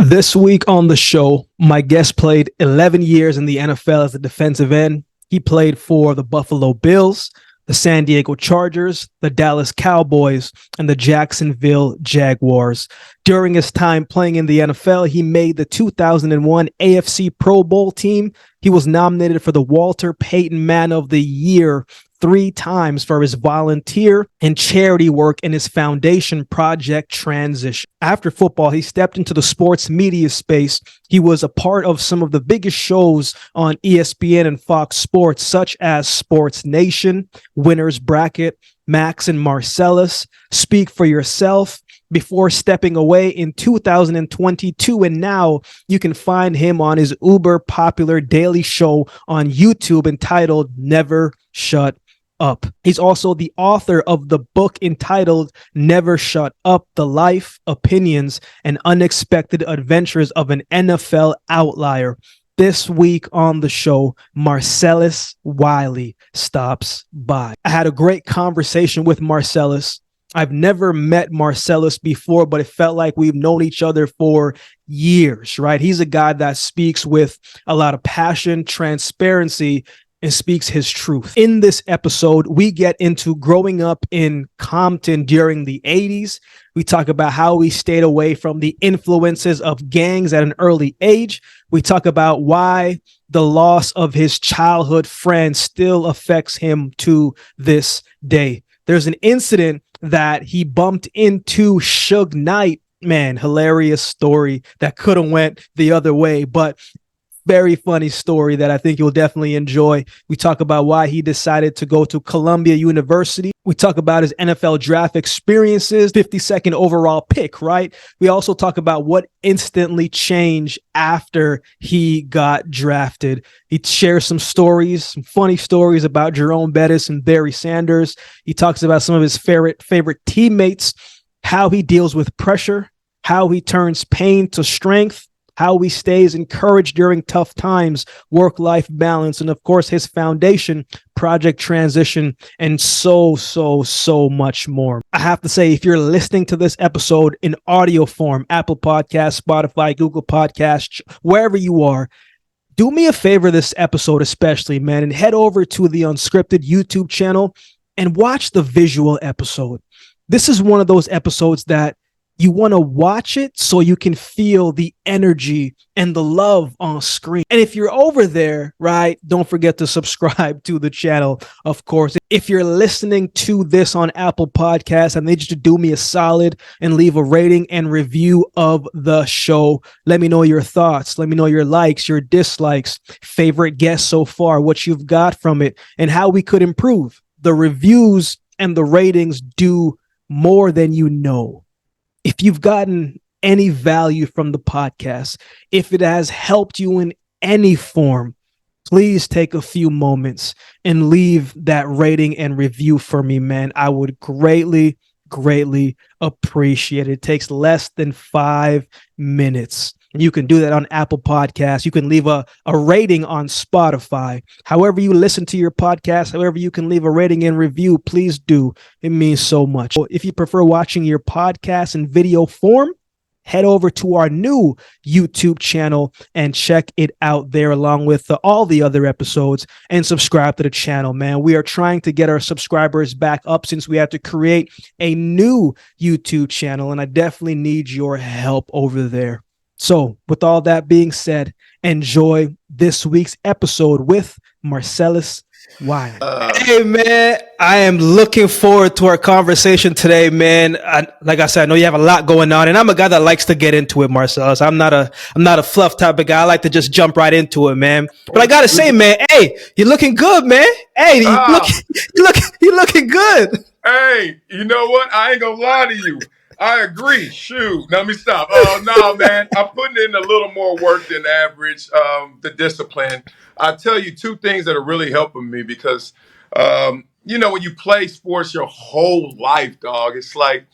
This week on the show, my guest played 11 years in the NFL as a defensive end. He played for the Buffalo Bills, the San Diego Chargers, the Dallas Cowboys, and the Jacksonville Jaguars. During his time playing in the NFL, he made the 2001 AFC Pro Bowl team. He was nominated for the Walter Payton Man of the Year 3 times for his volunteer and charity work in his foundation Project Transition. After football, he stepped into the sports media space. He was a part of some of the biggest shows on ESPN and Fox Sports, such as Sports Nation, Winner's Bracket, Max and Marcellus, Speak for Yourself, before stepping away in 2022. And now you can find him on his uber popular daily show on YouTube entitled Never Shut Up. He's also the author of the book entitled Never Shut Up: The Life, Opinions, and Unexpected Adventures of an NFL Outlier. This week on the show, Marcellus Wiley stops by. I had a great conversation with Marcellus. I've never met Marcellus before, but it felt like we've known each other for years, right? He's a guy that speaks with a lot of passion, transparency, and speaks his truth. In this episode, we get into growing up in Compton during the 80s. We talk about how he stayed away from the influences of gangs at an early age. We talk about why the loss of his childhood friend still affects him to this day. There's an incident that he bumped into Suge Knight. Man, hilarious story that could have went the other way, but very funny story that I think you'll definitely enjoy. We talk about why he decided to go to Columbia University. We talk about his NFL draft experiences, 52nd overall pick, right? We also talk about what instantly changed after he got drafted. He shares some stories, some funny stories about Jerome, Bettis, and Barry Sanders. He talks about some of his favorite teammates, how he deals with pressure, how he turns pain to strength, how he stays encouraged during tough times, work-life balance, and of course, his foundation, Project Transition, and so much more. I have to say, if you're listening to this episode in audio form, Apple Podcasts, Spotify, Google Podcasts, wherever you are, do me a favor this episode especially, man, and head over to the Unscripted YouTube channel and watch the visual episode. This is one of those episodes that you want to watch it so you can feel the energy and the love on screen. And if you're over there, right, don't forget to subscribe to the channel, of course. If you're listening to this on Apple Podcasts, I need you to do me a solid and leave a rating and review of the show. Let me know your thoughts. Let me know your likes, your dislikes, favorite guests so far, what you've got from it, and how we could improve. The reviews and the ratings do more than you know. If you've gotten any value from the podcast, if it has helped you in any form, please take a few moments and leave that rating and review for me, man. I would greatly appreciate it. It takes less than 5 minutes. You can do that on Apple Podcasts. You can leave a rating on Spotify. However you listen to your podcast, however you can leave a rating and review, please do. It means so much. If you prefer watching your podcast in video form, head over to our new YouTube channel and check it out there along with all the other episodes, and subscribe to the channel, man. We are trying to get our subscribers back up since we had to create a new YouTube channel, and I definitely need your help over there. So with all that being said, enjoy this week's episode with Marcellus Wiley. Hey, man, I am looking forward to our conversation today, man. Like I said, I know you have a lot going on, and I'm a guy that likes to get into it, Marcellus. I'm not a fluff type of guy. I like to just jump right into it, man. But I got to say, man, hey, you're looking good, man. Hey, you're looking good. Hey, you know what? I ain't gonna lie to you. I agree. Shoot. Now, let me stop. No, man. I'm putting in a little more work than average, the discipline. I'll tell you 2 things that are really helping me because, when you play sports your whole life, dog, it's like,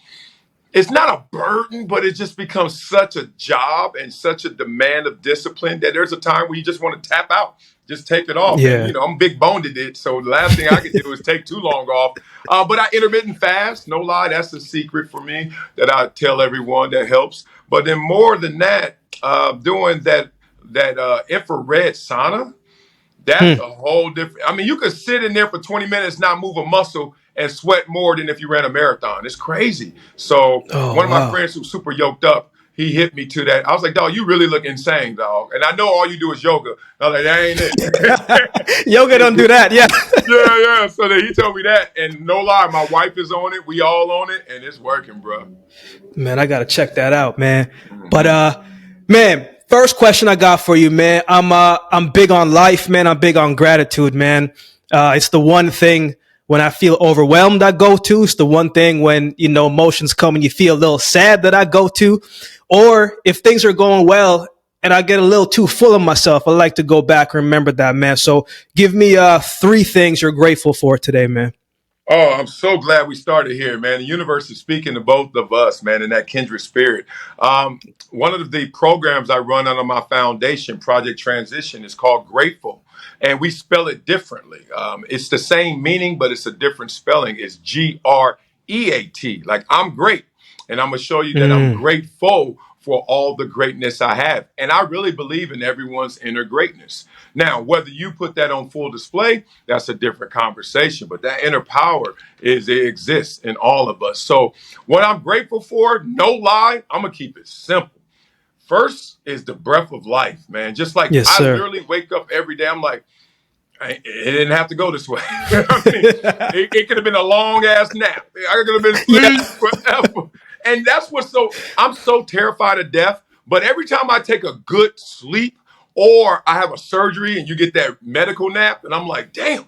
it's not a burden, but it just becomes such a job and such a demand of discipline that there's a time where you just want to tap out, just take it off. Yeah. And, I'm big boned at it, so the last thing I can do is take too long off. But I intermittent fast, no lie, that's a secret for me that I tell everyone that helps. But then more than that, doing that infrared sauna. That's a whole different. I mean, you could sit in there for 20 minutes, not move a muscle, and sweat more than if you ran a marathon. It's crazy. So Oh, one of my wow. friends who's super yoked up, he hit me to that. I was like, dog, you really look insane, dog. And I know all you do is yoga. I was like, that ain't it. Yoga don't do that. Yeah. Yeah. So then he told me that, and no lie, my wife is on it. We all on it, and it's working, bro. Man, I gotta check that out, man. But man, first question I got for you, man. I'm big on life, man. I'm big on gratitude, man. It's the one thing when I feel overwhelmed I go to. It's the one thing when, emotions come and you feel a little sad that I go to. Or if things are going well and I get a little too full of myself, I like to go back and remember that, man. So give me 3 things you're grateful for today, man. Oh, I'm so glad we started here, man. The universe is speaking to both of us, man, in that kindred spirit. One of the programs I run under my foundation, Project Transition, is called Grateful. And we spell it differently. It's the same meaning, but it's a different spelling. It's GREAT. Like, I'm great. And I'm going to show you that I'm grateful for all the greatness I have. And I really believe in everyone's inner greatness. Now, whether you put that on full display, that's a different conversation. But that inner power it exists in all of us. So what I'm grateful for, no lie, I'm going to keep it simple. First is the breath of life, man. Just like Yes, I sir. literally wake up every day, I'm like, it didn't have to go this way. I mean, it could have been a long ass nap. I could have been asleep forever. And that's I'm so terrified of death. But every time I take a good sleep or I have a surgery and you get that medical nap, and I'm like, damn,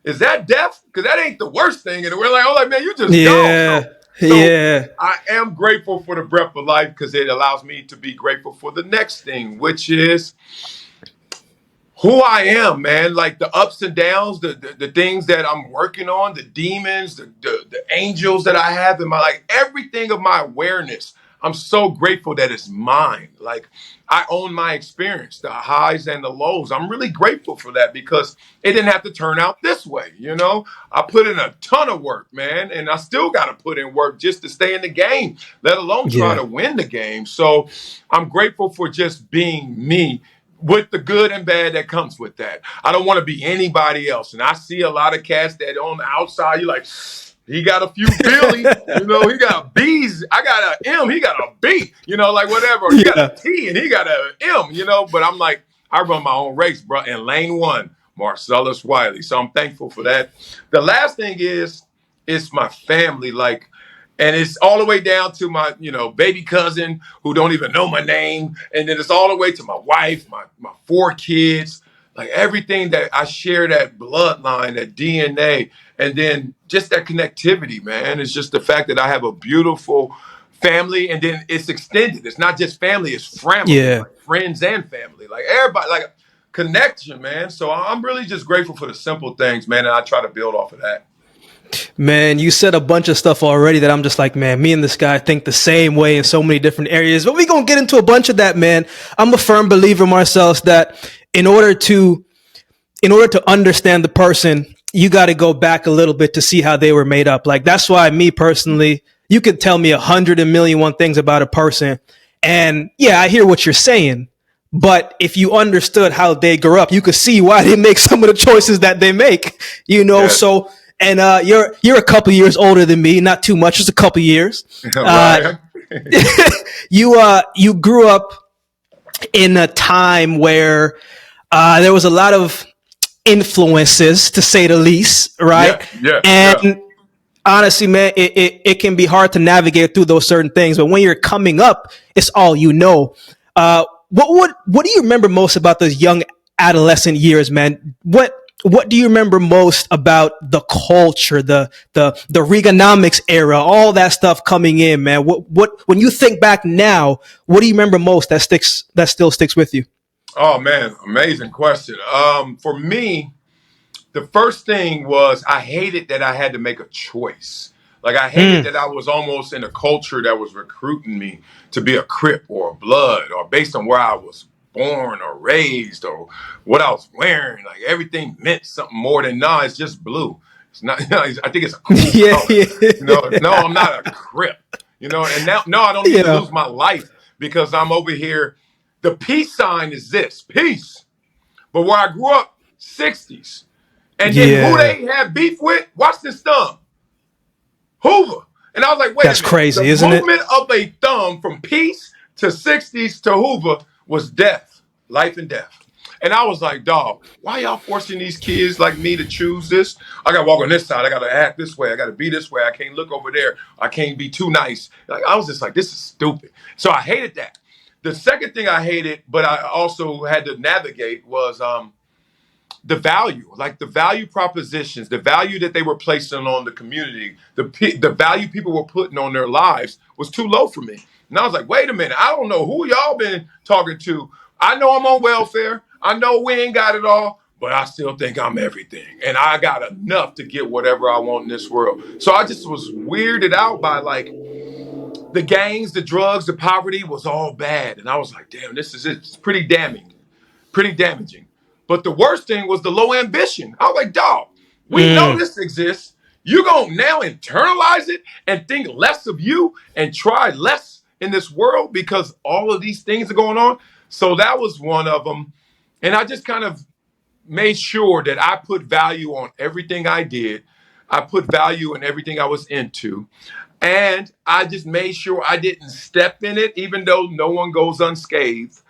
is that death? Because that ain't the worst thing. And we're like, oh, like, man, you just Yeah. gone. So Yeah. I am grateful for the breath of life because it allows me to be grateful for the next thing, which is who I am, man. Like the ups and downs, the things that I'm working on, the demons, the angels that I have in my, like, everything of my awareness. I'm so grateful that it's mine. Like, I own my experience, the highs and the lows. I'm really grateful for that because it didn't have to turn out this way. I put in a ton of work, man, and I still got to put in work just to stay in the game, let alone try Yeah. to win the game. So I'm grateful for just being me with the good and bad that comes with that. I don't want to be anybody else. And I see a lot of cats that on the outside, you're like, he got a few Billy, he got B's. I got a M, he got a B, like whatever. He got a T and he got a M, but I'm like, I run my own race, bro. In lane 1, Marcellus Wiley. So I'm thankful for that. The last thing is, it's my family. Like, and it's all the way down to my, baby cousin who don't even know my name. And then it's all the way to my wife, my 4 kids, like everything that I share, that bloodline, that DNA. And then just that connectivity, man. It's just the fact that I have a beautiful family, and then it's extended. It's not just family, it's family, Yeah. like friends and family, like everybody, like connection, man. So I'm really just grateful for the simple things, man. And I try to build off of that. Man, you said a bunch of stuff already that I'm just like, man, me and this guy think the same way in so many different areas. But we're going to get into a bunch of that, man. I'm a firm believer, Marcellus, that in order to understand the person, you got to go back a little bit to see how they were made up. Like, that's why me personally, you could tell me 100,000,001 things about a person. And yeah, I hear what you're saying. But if you understood how they grew up, you could see why they make some of the choices that they make, Yeah. So, and you're a couple years older than me, not too much, just a couple years. Right. You grew up in a time where there was a lot of influences, to say the least, right? Yeah. And honestly, man, it can be hard to navigate through those certain things. But when you're coming up, it's all you know. What do you remember most about those young adolescent years, man? What do you remember most about the culture, the Reaganomics era, all that stuff coming in, man? What when you think back now, what do you remember most that still sticks with you? Oh man, amazing question. For me, the first thing was I hated that I had to make a choice. Like, I hated that I was almost in a culture that was recruiting me to be a Crip or a Blood, or based on where I was born or raised or what I was wearing. Like, everything meant something more than, no, it's just blue. It's not. I think it's a cool color. No, I'm not a Crip. And now, no, I don't need to lose my life because I'm over here The peace sign is this, peace. But where I grew up, 60s. And then who Yeah. they had beef with, watch this thumb. Hoover. And I was like, wait That's a minute. crazy, The isn't it? movement of a thumb from peace to 60s to Hoover was death, life and death. And I was like, dog, why y'all forcing these kids like me to choose this? I got to walk on this side. I got to act this way. I got to be this way. I can't look over there. I can't be too nice. Like, I was just like, this is stupid. So I hated that. The second thing I hated, but I also had to navigate was the value, like the value propositions, the value that they were placing on the community, the value people were putting on their lives was too low for me. And I was like, wait a minute, I don't know who y'all been talking to. I know I'm on welfare. I know we ain't got it all, but I still think I'm everything. And I got enough to get whatever I want in this world. So I just was weirded out by like the gangs, the drugs, the poverty was all bad. And I was like, damn, this is it. It's pretty damning, pretty damaging. But the worst thing was the low ambition. I was like, dog, we know this exists. You're going to now internalize it and think less of you and try less in this world because all of these things are going on. So that was one of them. And I just kind of made sure that I put value on everything I did. I put value in everything I was into. And I just made sure I didn't step in it, even though no one goes unscathed.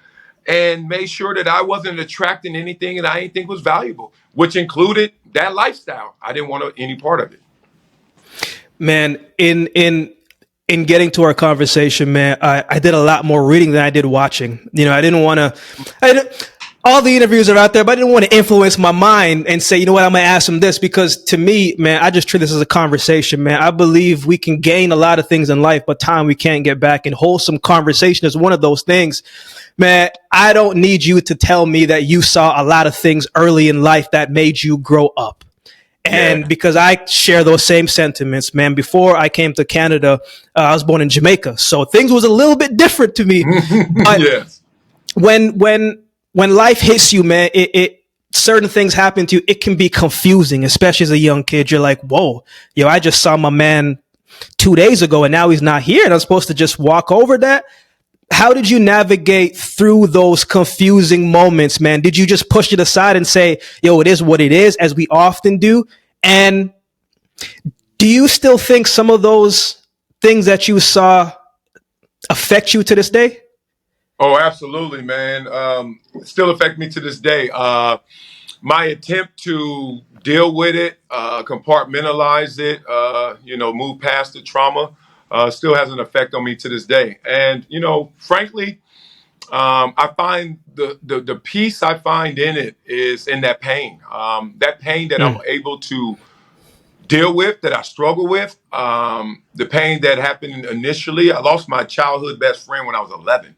And made sure that I wasn't attracting anything that I didn't think was valuable, which included that lifestyle. I didn't want any part of it. Man, in getting to our conversation, man, I did a lot more reading than I did watching. You know, I didn't want to. All the interviews are out there, but I didn't want to influence my mind and say, you know what, I'm going to ask him this, because to me, man, I just treat this as a conversation, man. I believe we can gain a lot of things in life, but time we can't get back. And wholesome conversation is one of those things. Man, I don't need you to tell me that you saw a lot of things early in life that made you grow up. And because I share those same sentiments, man, before I came to Canada, I was born in Jamaica. So things was a little bit different to me. But Yes. When life hits you, man, it certain things happen to you. It can be confusing, especially as a young kid. You're like, whoa, yo, I just saw my man 2 days ago and now he's not here. And I'm supposed to just walk over that. How did you navigate through those confusing moments, man? Did you just push it aside and say, yo, it is what it is, as we often do? And do you still think some of those things that you saw affect you to this day? Oh, absolutely, man. Still affect me to this day. My attempt to deal with it, compartmentalize it, move past the trauma, still has an effect on me to this day. And, frankly, I find the peace I find in it is in that pain. That pain that I'm able to deal with, that I struggle with, the pain that happened initially. I lost my childhood best friend when I was 11.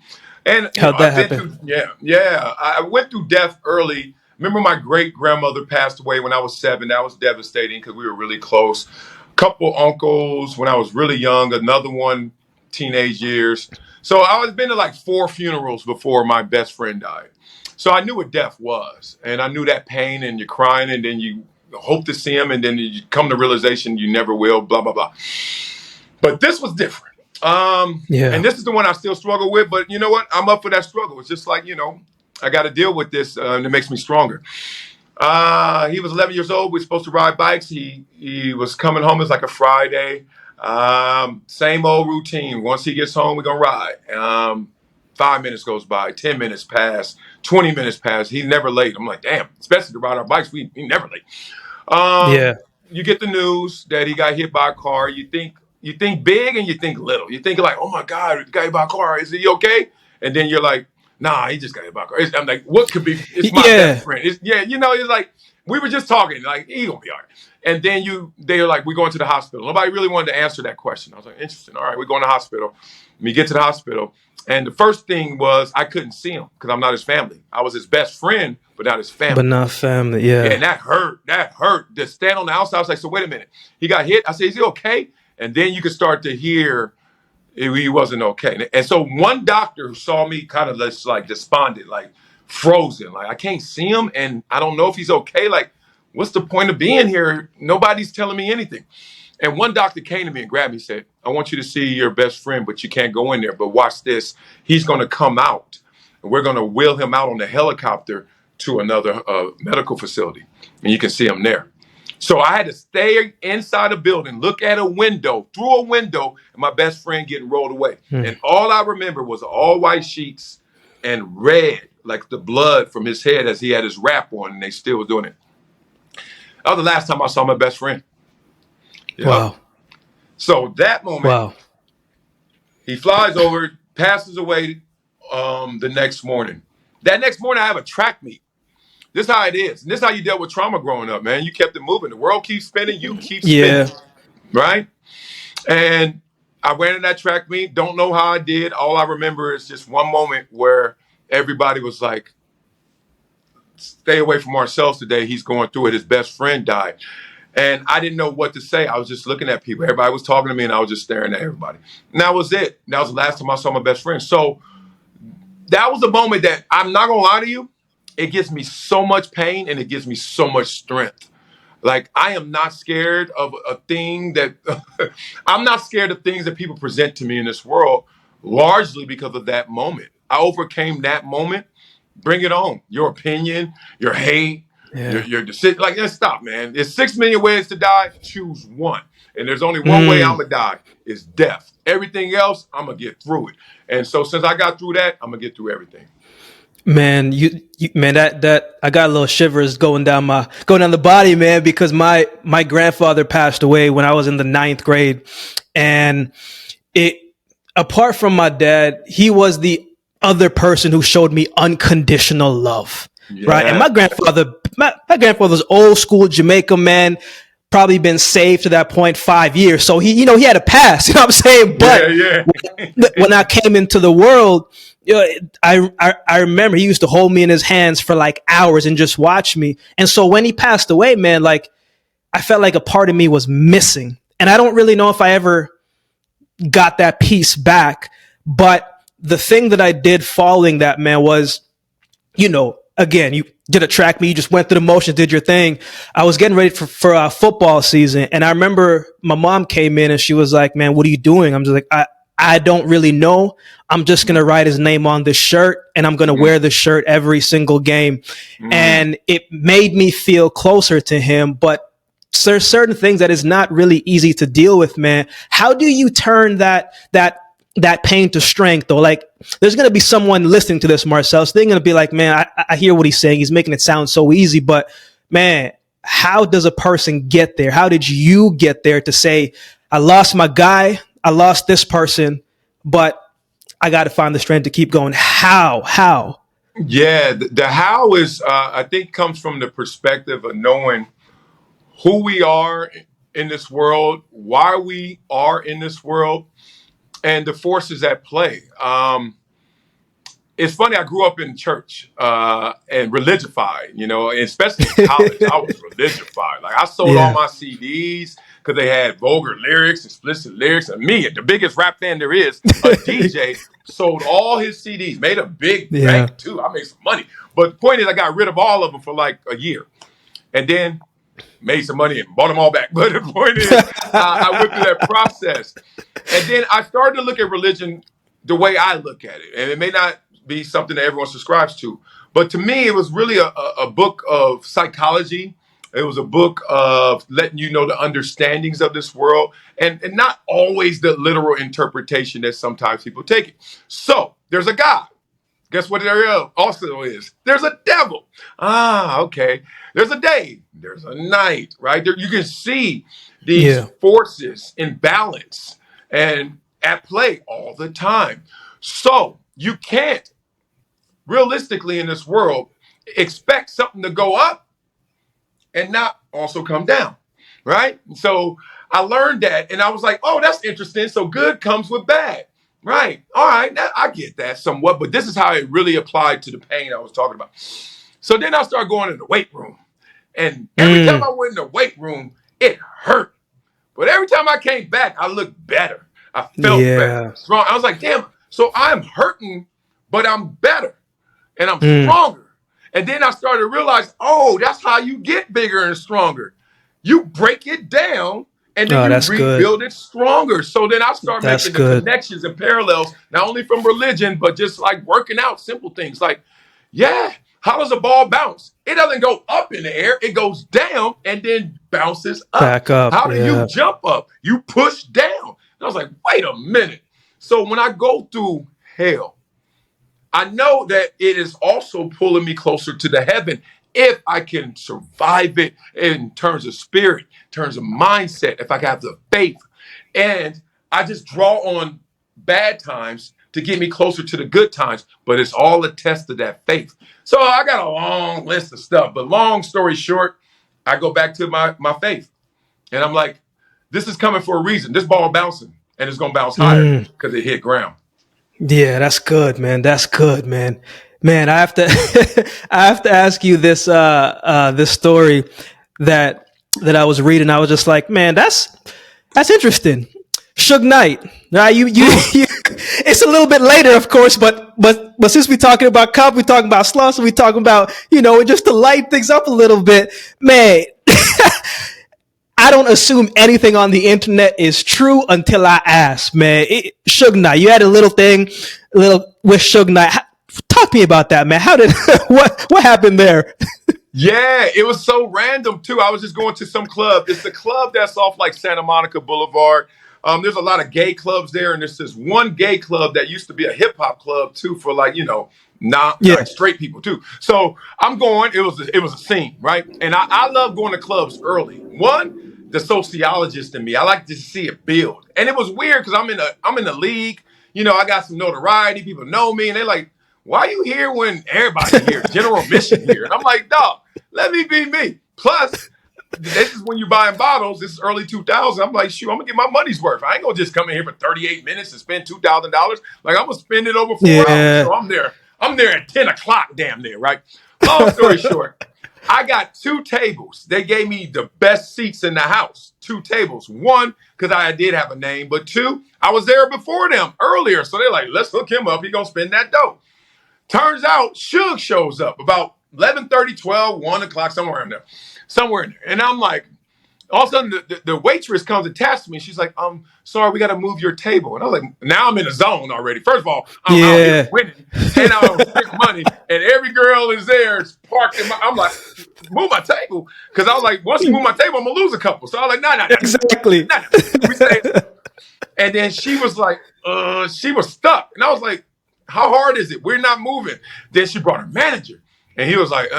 And How'd that happen? I went through death early. Remember, my great grandmother passed away when I was 7. That was devastating because we were really close. Couple uncles when I was really young. Another one, teenage years. So I was been to like 4 funerals before my best friend died. So I knew what death was, and I knew that pain. And you're crying, and then you hope to see him, and then you come to realization you never will. Blah blah blah. But this was different. And this is the one I still struggle with, but you know what? I'm up for that struggle. It's just like, I got to deal with this, and it makes me stronger. He was 11 years old. We were supposed to ride bikes. He was coming home. It was like a Friday. Same old routine. Once he gets home, we're going to ride. 5 minutes goes by, 10 minutes pass, 20 minutes pass. He's never late. I'm like, damn, especially to ride our bikes, we never late. You get the news that he got hit by a car. You think big and you think little. You think like, oh my God, he got hit by a car. Is he okay? And then you're like, nah, he just got hit by a car. I'm like, what could be? It's my best friend. It's like, we were just talking, like, he gonna be all right. And then they're like, we're going to the hospital. Nobody really wanted to answer that question. I was like, interesting. All right, we're going to the hospital. We get to the hospital. And the first thing was I couldn't see him because I'm not his family. I was his best friend, but not his family. But not family, yeah. And that hurt. That hurt. To stand on the outside, I was like, so wait a minute. He got hit. I said, is he okay? And then you could start to hear he wasn't okay. And so one doctor who saw me kind of just like despondent, like frozen, like I can't see him and I don't know if he's okay. Like, what's the point of being here? Nobody's telling me anything. And one doctor came to me and grabbed me and said, I want you to see your best friend, but you can't go in there. But watch this. He's going to come out. and we're going to wheel him out on the helicopter to another medical facility. And you can see him there. So I had to stay inside a building, look at a window, through a window, and my best friend getting rolled away. And all I remember was all white sheets and red, like the blood from his head as he had his wrap on, and they still were doing it. That was the last time I saw my best friend. Wow. So that moment, he flies over, passes away the next morning. That next morning, I have a track meet. This is how it is. And this is how you dealt with trauma growing up, man. You kept it moving. The world keeps spinning. You keep spinning. Right? And I ran in that track meet. Don't know how I did. All I remember is just one moment where everybody was like, stay away from Marcellus today. He's going through it. His best friend died. And I didn't know what to say. I was just looking at people. Everybody was talking to me, and I was just staring at everybody. And that was it. That was the last time I saw my best friend. So that was a moment that, I'm not going to lie to you, it gives me so much pain and it gives me so much strength. Like, I am not scared of a thing that I'm not scared of things that people present to me in this world, largely because of that moment. I overcame that moment. Bring it on. Your opinion, your hate, your decision. Like, let's stop, man. There's 6 million ways to die. Choose one. And there's only one way I'm going to die, is death. Everything else, I'm going to get through it. And so since I got through that, I'm going to get through everything. Man, that I got a little shivers going down the body, man, because my grandfather passed away when I was in the 9th grade. And apart from my dad, he was the other person who showed me unconditional love. Right. And my grandfather's old school Jamaican man, probably been saved to that point 5 years. So he had a pass, you know what I'm saying? But when I came into the world, I remember he used to hold me in his hands for like hours and just watch me. And so when he passed away, man, like, I felt like a part of me was missing. And I don't really know if I ever got that piece back. But the thing that I did following that, man, was, again, you did a track meet, you just went through the motions, did your thing. I was getting ready for football season. And I remember my mom came in and she was like, man, what are you doing? I'm just like, I don't really know. I'm just going to write his name on this shirt and I'm going to wear the shirt every single game. And it made me feel closer to him. But there's certain things that is not really easy to deal with, man. How do you turn that pain to strength, though? Like, there's going to be someone listening to this, Marcellus. They're going to be like, man, I hear what he's saying. He's making it sound so easy. But man, how does a person get there? How did you get there to say, I lost my guy, I lost this person, but I got to find the strength to keep going? How? Yeah, the how is, I think, comes from the perspective of knowing who we are in this world, why we are in this world, and the forces at play. It's funny, I grew up in church and religified, especially in college. I was religified. Like, I sold all my CDs because they had vulgar lyrics, explicit lyrics. And me, the biggest rap fan there is, a DJ, sold all his CDs, made a big bank too. I made some money. But the point is, I got rid of all of them for like a year. And then made some money and bought them all back. But the point is, I went through that process. And then I started to look at religion the way I look at it. And it may not be something that everyone subscribes to. But to me, it was really a book of psychology. It was a book of letting you know the understandings of this world and not always the literal interpretation that sometimes people take it. So there's a God. Guess what there also is? There's a devil. Okay. There's a day. There's a night, right? There, you can see these forces in balance and at play all the time. So you can't realistically in this world expect something to go up and not also come down, right? So I learned that and I was like, oh, that's interesting. So good comes with bad. Right. All right. I get that somewhat, but this is how it really applied to the pain I was talking about. So then I started going in the weight room. And every time I went in the weight room, it hurt. But every time I came back, I looked better. I felt better, strong. I was like, damn, so I'm hurting, but I'm better and I'm stronger. And then I started to realize, oh, that's how you get bigger and stronger. You break it down And then you rebuild it stronger. So then I start making the connections and parallels, not only from religion, but just like working out simple things. Like, yeah, how does a ball bounce? It doesn't go up in the air. It goes down and then bounces up. Back up. How do you jump up? You push down. And I was like, wait a minute. So when I go through hell, I know that it is also pulling me closer to the heaven if I can survive it in terms of spirit, in terms of mindset, if I can have the faith. And I just draw on bad times to get me closer to the good times, but it's all a test of that faith. So I got a long list of stuff, but long story short, I go back to my faith. And I'm like, this is coming for a reason. This ball bouncing, and it's going to bounce higher because it hit ground. Yeah, that's good, man. That's good, man. Man, I have to I have to ask you this this story that I was reading. I was just like, man, that's interesting. Suge Knight. Right? You it's a little bit later, of course, but since we're talking about Cup, we're talking about Slauson, we're talking about, just to light things up a little bit, man. I don't assume anything on the internet is true until I ask, man. Suge Knight, you had a little with Suge Knight. Talk to me about that, man. How did what happened there? Yeah, it was so random too. I was just going to some club. It's the club that's off like Santa Monica Boulevard. There's a lot of gay clubs there, and there's this one gay club that used to be a hip hop club too for like not straight people too. So I'm going. It was a scene, right? And I love going to clubs early. One, the sociologist in me, I like to see it build. And it was weird because I'm in the league. I got some notoriety. People know me, and they're like, "Why are you here when everybody here? General Mission here?" And I'm like, "Dog, let me be me." Plus, this is when you're buying bottles. This is early 2000. I'm like, shoot, I'm gonna get my money's worth. I ain't gonna just come in here for 38 minutes and spend $2,000. Like I'm gonna spend it over 4 hours. So I'm there at 10 o'clock, damn near, right? Long story short, I got 2 tables. They gave me the best seats in the house. 2 tables. 1, because I did have a name, but 2, I was there before them earlier. So they're like, let's hook him up. He gonna spend that dough. Turns out Suge shows up about 11:30, 12, 1 o'clock, somewhere in there. And I'm like, all of a sudden the waitress comes and taps me. She's like, sorry, we got to move your table. And I was like, now I'm in the zone already. First of all, I'm out here winning and I'm big money. And every girl is there, is parked in I'm like, move my table. Because I was like, once you move my table, I'm going to lose a couple. So I was like, nah. Exactly. We stay. And then she was like, she was stuck. And I was like, how hard is it? We're not moving. Then she brought her manager. And he was like,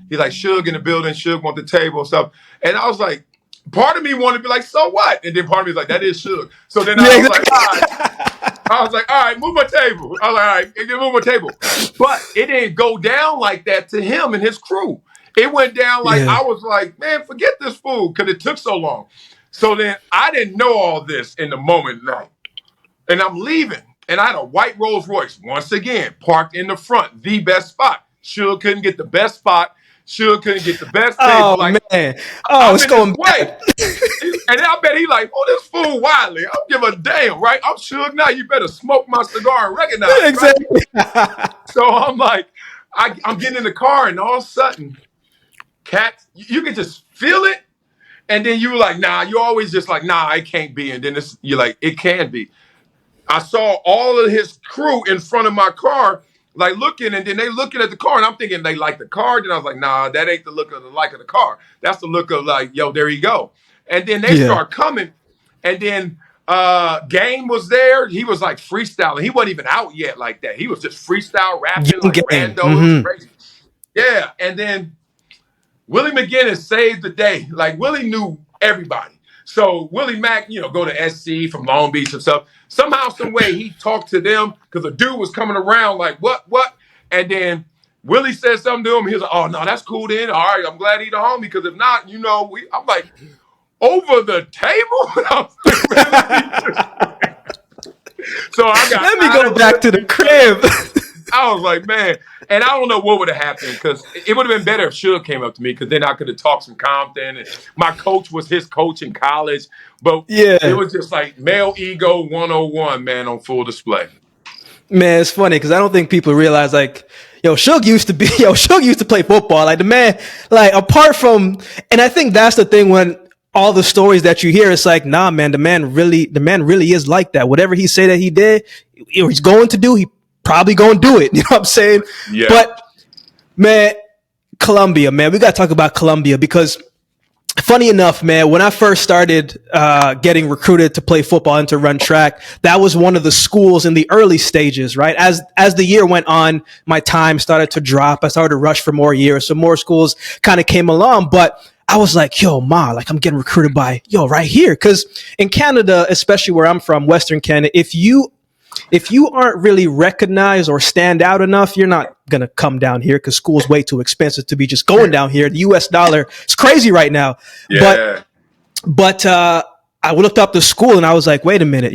he's like, Suge in the building, Suge want the table and stuff. And I was like, part of me wanted to be like, so what? And then part of me was like, that is Suge. So then I was like, all right. I was like, all right, move my table. I was like, all right, move my table. But it didn't go down like that to him and his crew. It went down like, I was like, man, forget this fool, because it took so long. So then I didn't know all this in the moment now. And I'm leaving. And I had a white Rolls Royce, once again, parked in the front, the best spot. Suge couldn't get the best spot. Suge couldn't get the best table. Oh, man. Oh, it's going way. And then I bet he like, this fool Wiley. I don't give a damn, right? I'm Suge now. You better smoke my cigar and recognize it. Exactly. Right? So I'm like, I'm getting in the car, and all of a sudden, cats, you can just feel it. And then you were like, nah, you always just like, nah, it can't be. And then you're like, it can be. I saw all of his crew in front of my car, like looking, and then they looking at the car, and I'm thinking they like the car. Then I was like, nah, that ain't the look of the car. That's the look of like, yo, there you go. And then they start coming, and then Game was there. He was like freestyling. He wasn't even out yet like that. He was just freestyle rapping like rando. It was crazy. Yeah, and then Willie McGinnis saved the day. Like Willie knew everybody. So Willie Mack, go to SC from Long Beach and stuff. Somehow, some way, he talked to them because a dude was coming around like, what? And then Willie said something to him. He was like, oh, no, that's cool then. All right, I'm glad he's a homie because if not, I'm like, over the table? So I got. Let me go back to the crib. I was like, man, and I don't know what would have happened because it would have been better if Suge came up to me because then I could have talked some Compton. And my coach was his coach in college. But it was just like male ego 101, man, on full display. Man, it's funny because I don't think people realize like, Suge used to play football. Like the man, like apart from, and I think that's the thing when all the stories that you hear, it's like, nah, man, the man really is like that. Whatever he say that he did, or he's going to do, he probably going to do it. You know what I'm saying? Yeah. But man, Columbia, man, we got to talk about Columbia because funny enough, man, when I first started getting recruited to play football and to run track, that was one of the schools in the early stages, right? As the year went on, my time started to drop. I started to rush for more years. So more schools kind of came along, but I was like, yo, ma, like I'm getting recruited by, right here. Cause in Canada, especially where I'm from, Western Canada, if you aren't really recognized or stand out enough, you're not going to come down here because school's way too expensive to be just going down here. The US dollar is crazy right now. Yeah. But I looked up the school and I was like, wait a minute,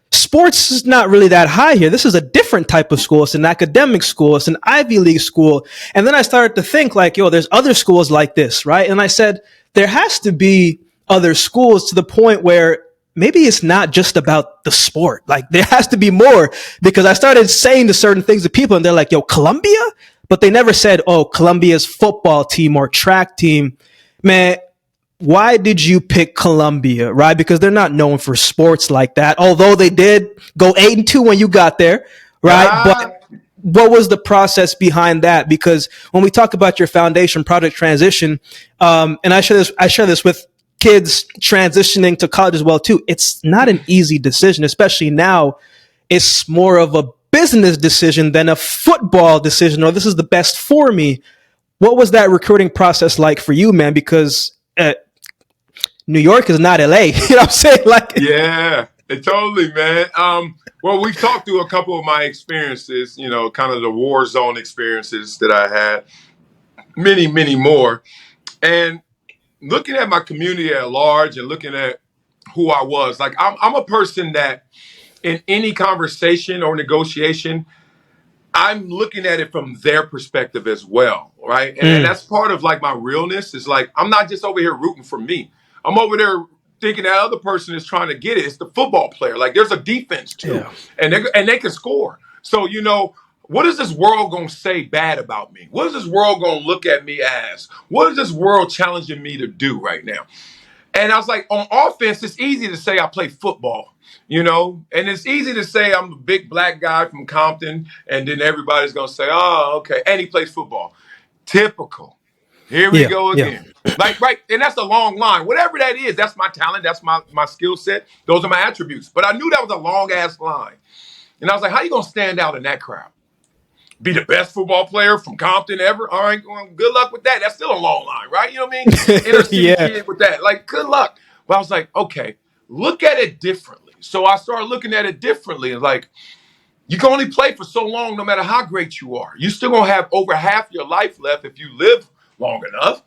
sports is not really that high here. This is a different type of school. It's an academic school. It's an Ivy League school. And then I started to think like, there's other schools like this, right? And I said, there has to be other schools to the point where maybe it's not just about the sport. Like there has to be more, because I started saying to certain things to people and they're like, Columbia? But they never said, Columbia's football team or track team. Man, why did you pick Columbia, right? Because they're not known for sports like that, although they did go 8-2 when you got there, right? But what was the process behind that? Because when we talk about your foundation project transition, and I share this with kids transitioning to college as well too, it's not an easy decision, especially now. It's more of a business decision than a football decision, or this is the best for me. What was that recruiting process like for you, man? Because New York is not LA. You know what I'm saying? Like, yeah, totally, man. Well, we've talked through a couple of my experiences, kind of the war zone experiences that I had, many, many more. And looking at my community at large and looking at who I was, like I'm a person that in any conversation or negotiation, I'm looking at it from their perspective as well, right? And that's part of like my realness is like, I'm not just over here rooting for me. I'm over there thinking that other person is trying to get it. It's the football player. Like there's a defense too, and they can score. So, what is this world going to say bad about me? What is this world going to look at me as? What is this world challenging me to do right now? And I was like, on offense, it's easy to say I play football, and it's easy to say I'm a big black guy from Compton, and then everybody's going to say, oh, okay, and he plays football. Typical. Here we go again. Like, right, and that's a long line. Whatever that is, that's my talent, that's my skill set. Those are my attributes. But I knew that was a long-ass line. And I was like, how you going to stand out in that crowd? Be the best football player from Compton ever? All right, well, good luck with that. That's still a long line, right? You know what I mean? Inner city kid with that. Like, good luck. But I was like, okay, look at it differently. So I started looking at it differently. Like, you can only play for so long no matter how great you are. You still going to have over half your life left if you live long enough.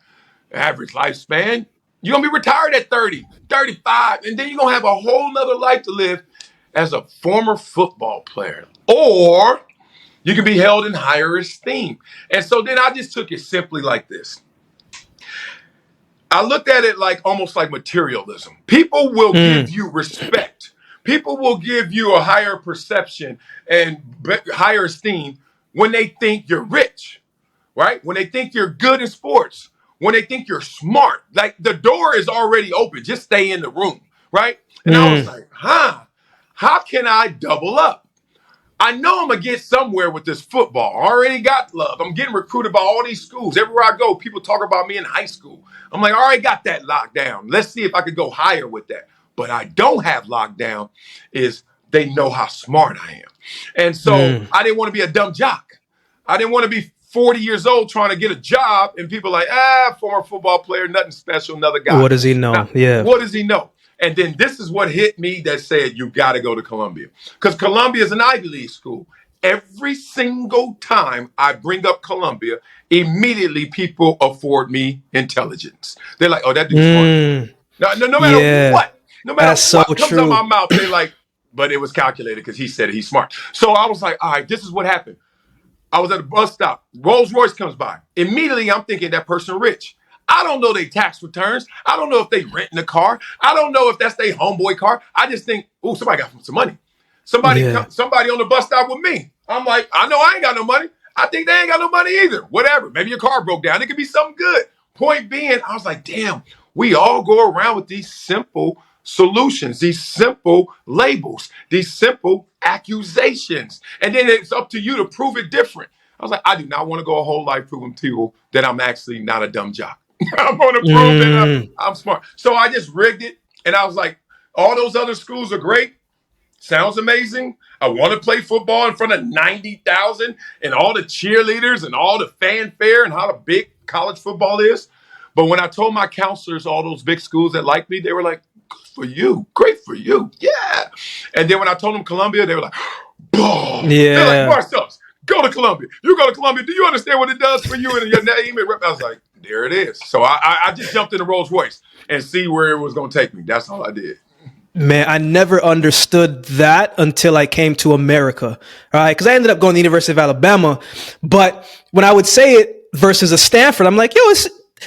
Average lifespan. You're going to be retired at 30, 35, and then you're going to have a whole nother life to live as a former football player. Or you can be held in higher esteem. And so then I just took it simply like this. I looked at it like almost like materialism. People will give you respect. People will give you a higher perception and higher esteem when they think you're rich, right? When they think you're good in sports. When they think you're smart, like the door is already open. Just stay in the room, right? And I was like, how can I double up? I know I'm going to get somewhere with this football. I already got love. I'm getting recruited by all these schools. Everywhere I go, people talk about me in high school. I'm like, I already got that locked down. Let's see if I could go higher with that. But I don't have locked down is they know how smart I am. And so I didn't want to be a dumb jock. I didn't want to be 40 years old trying to get a job and people like, former football player, nothing special, another guy. What does he know? What does he know? And then this is what hit me that said, you got to go to Columbia. Because Columbia is an Ivy League school. Every single time I bring up Columbia, immediately people afford me intelligence. They're like, oh, that dude's smart. No matter what. No matter what comes out of my mouth, they're like, but it was calculated because he said he's smart. So I was like, all right, this is what happened. I was at a bus stop. Rolls Royce comes by. Immediately, I'm thinking that person rich. I don't know their tax returns. I don't know if they renting a car. I don't know if that's their homeboy car. I just think, oh, somebody got some money. Somebody on the bus stop with me. I'm like, I know I ain't got no money. I think they ain't got no money either. Whatever. Maybe your car broke down. It could be something good. Point being, I was like, damn, We all go around with these simple solutions, these simple labels, these simple accusations. And then it's up to you to prove it different. I was like, I do not want to go a whole life proving people that I'm actually not a dumb jock. I'm going to prove that I'm smart. So I just rigged it. And I was like, all those other schools are great. Sounds amazing. I want to play football in front of 90,000 and all the cheerleaders and all the fanfare and how big college football is. But when I told my counselors, all those big schools that like me, they were like, good for you. Great for you. Yeah. And then when I told them Columbia, they were like, boom. Yeah. They're like, Marcellus, go to Columbia. You go to Columbia. Do you understand what it does for you and your name? I was like, there it is. So I just jumped in the Rolls Royce and see where it was going to take me. That's all I did. Man, I never understood that until I came to America. All right. Because I ended up going to the University of Alabama. But when I would say it versus a Stanford, I'm like, yo,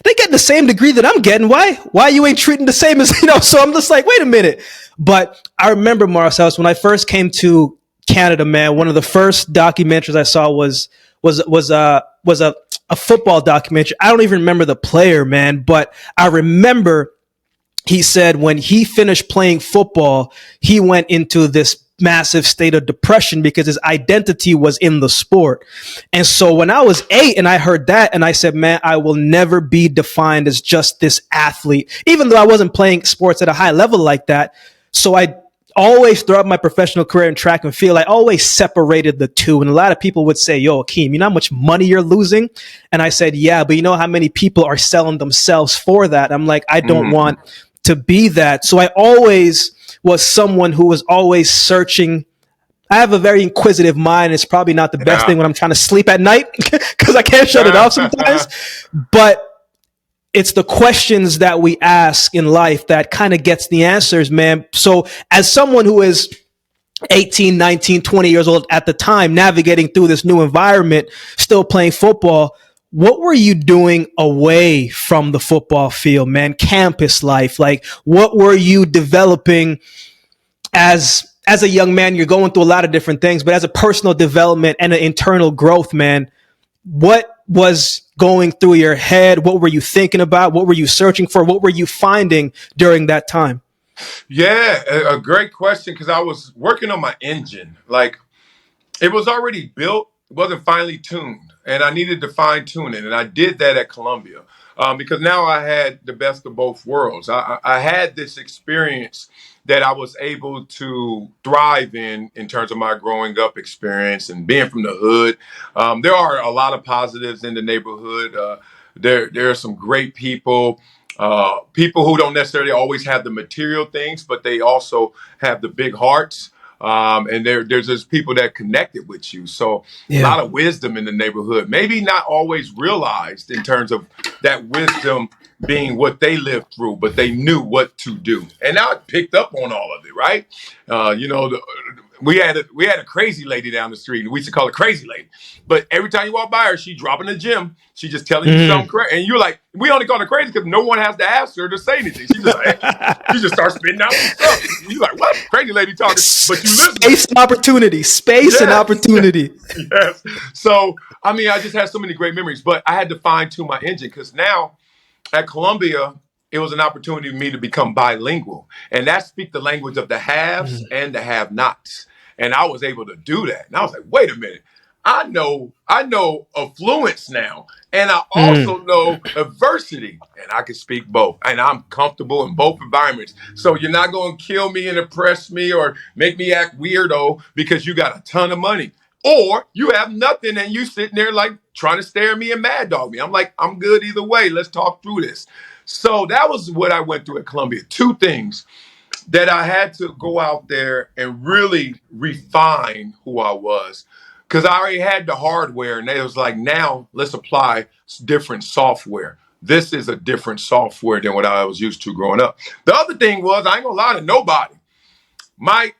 they get the same degree that I'm getting. Why you ain't treating the same as, so I'm just like, wait a minute. But I remember, Marcellus, when I first came to Canada, man, one of the first documentaries I saw was a football documentary. I don't even remember the player, man, but I remember he said when he finished playing football, he went into this massive state of depression because his identity was in the sport. And so when I was 8 and I heard that and I said, man, I will never be defined as just this athlete, even though I wasn't playing sports at a high level like that. So I always, throughout my professional career in track and field, I always separated the two. And a lot of people would say, yo, Akeem, you know how much money you're losing? And I said, yeah, but you know how many people are selling themselves for that? I'm like, I don't want to be that. So I always was someone who was always searching. I have a very inquisitive mind. It's probably not the best thing when I'm trying to sleep at night because I can't shut it off sometimes. But it's the questions that we ask in life that kind of gets the answers, man. So as someone who is 18, 19, 20 years old at the time, navigating through this new environment, still playing football, what were you doing away from the football field, man? Campus life, like what were you developing as a young man? You're going through a lot of different things, but as a personal development and an internal growth, man, what was going through your head? What were you thinking about? What were you searching for? What were you finding during that time? Yeah, a great question, because I was working on my engine. Like, it was already built, it wasn't finely tuned, and I needed to fine tune it. And I did that at Columbia because now I had the best of both worlds. I had this experience that I was able to thrive in terms of my growing up experience and being from the hood. There are a lot of positives in the neighborhood. There are some great people. People who don't necessarily always have the material things, but they also have the big hearts. And there's just people that connected with you. So a lot of wisdom in the neighborhood, maybe not always realized in terms of that wisdom being what they lived through, but they knew what to do. And I picked up on all of it, right? We had a crazy lady down the street, and we used to call her Crazy Lady. But every time you walk by her, she dropping the gym. She just telling you something crazy. And you're like, we only call her crazy because no one has to ask her to say anything. She just like, she just starts spitting out some stuff. You're like, what? Crazy lady talking. But you listen. Space and opportunity. Space and opportunity. Yes. So, I mean, I just had so many great memories. But I had to fine tune my engine because now at Columbia, it was an opportunity for me to become bilingual. And that speak the language of the haves and the have-nots. And I was able to do that. And I was like, wait a minute. I know affluence now. And I also know adversity. And I can speak both. And I'm comfortable in both environments. So you're not going to kill me and oppress me or make me act weirdo because you got a ton of money. Or you have nothing and you sitting there like trying to stare at me and mad dog me. I'm like, I'm good either way. Let's talk through this. So that was what I went through at Columbia. Two things that I had to go out there and really refine who I was. Because I already had the hardware, and it was like, now let's apply different software. This is a different software than what I was used to growing up. The other thing was, I ain't gonna lie to nobody. My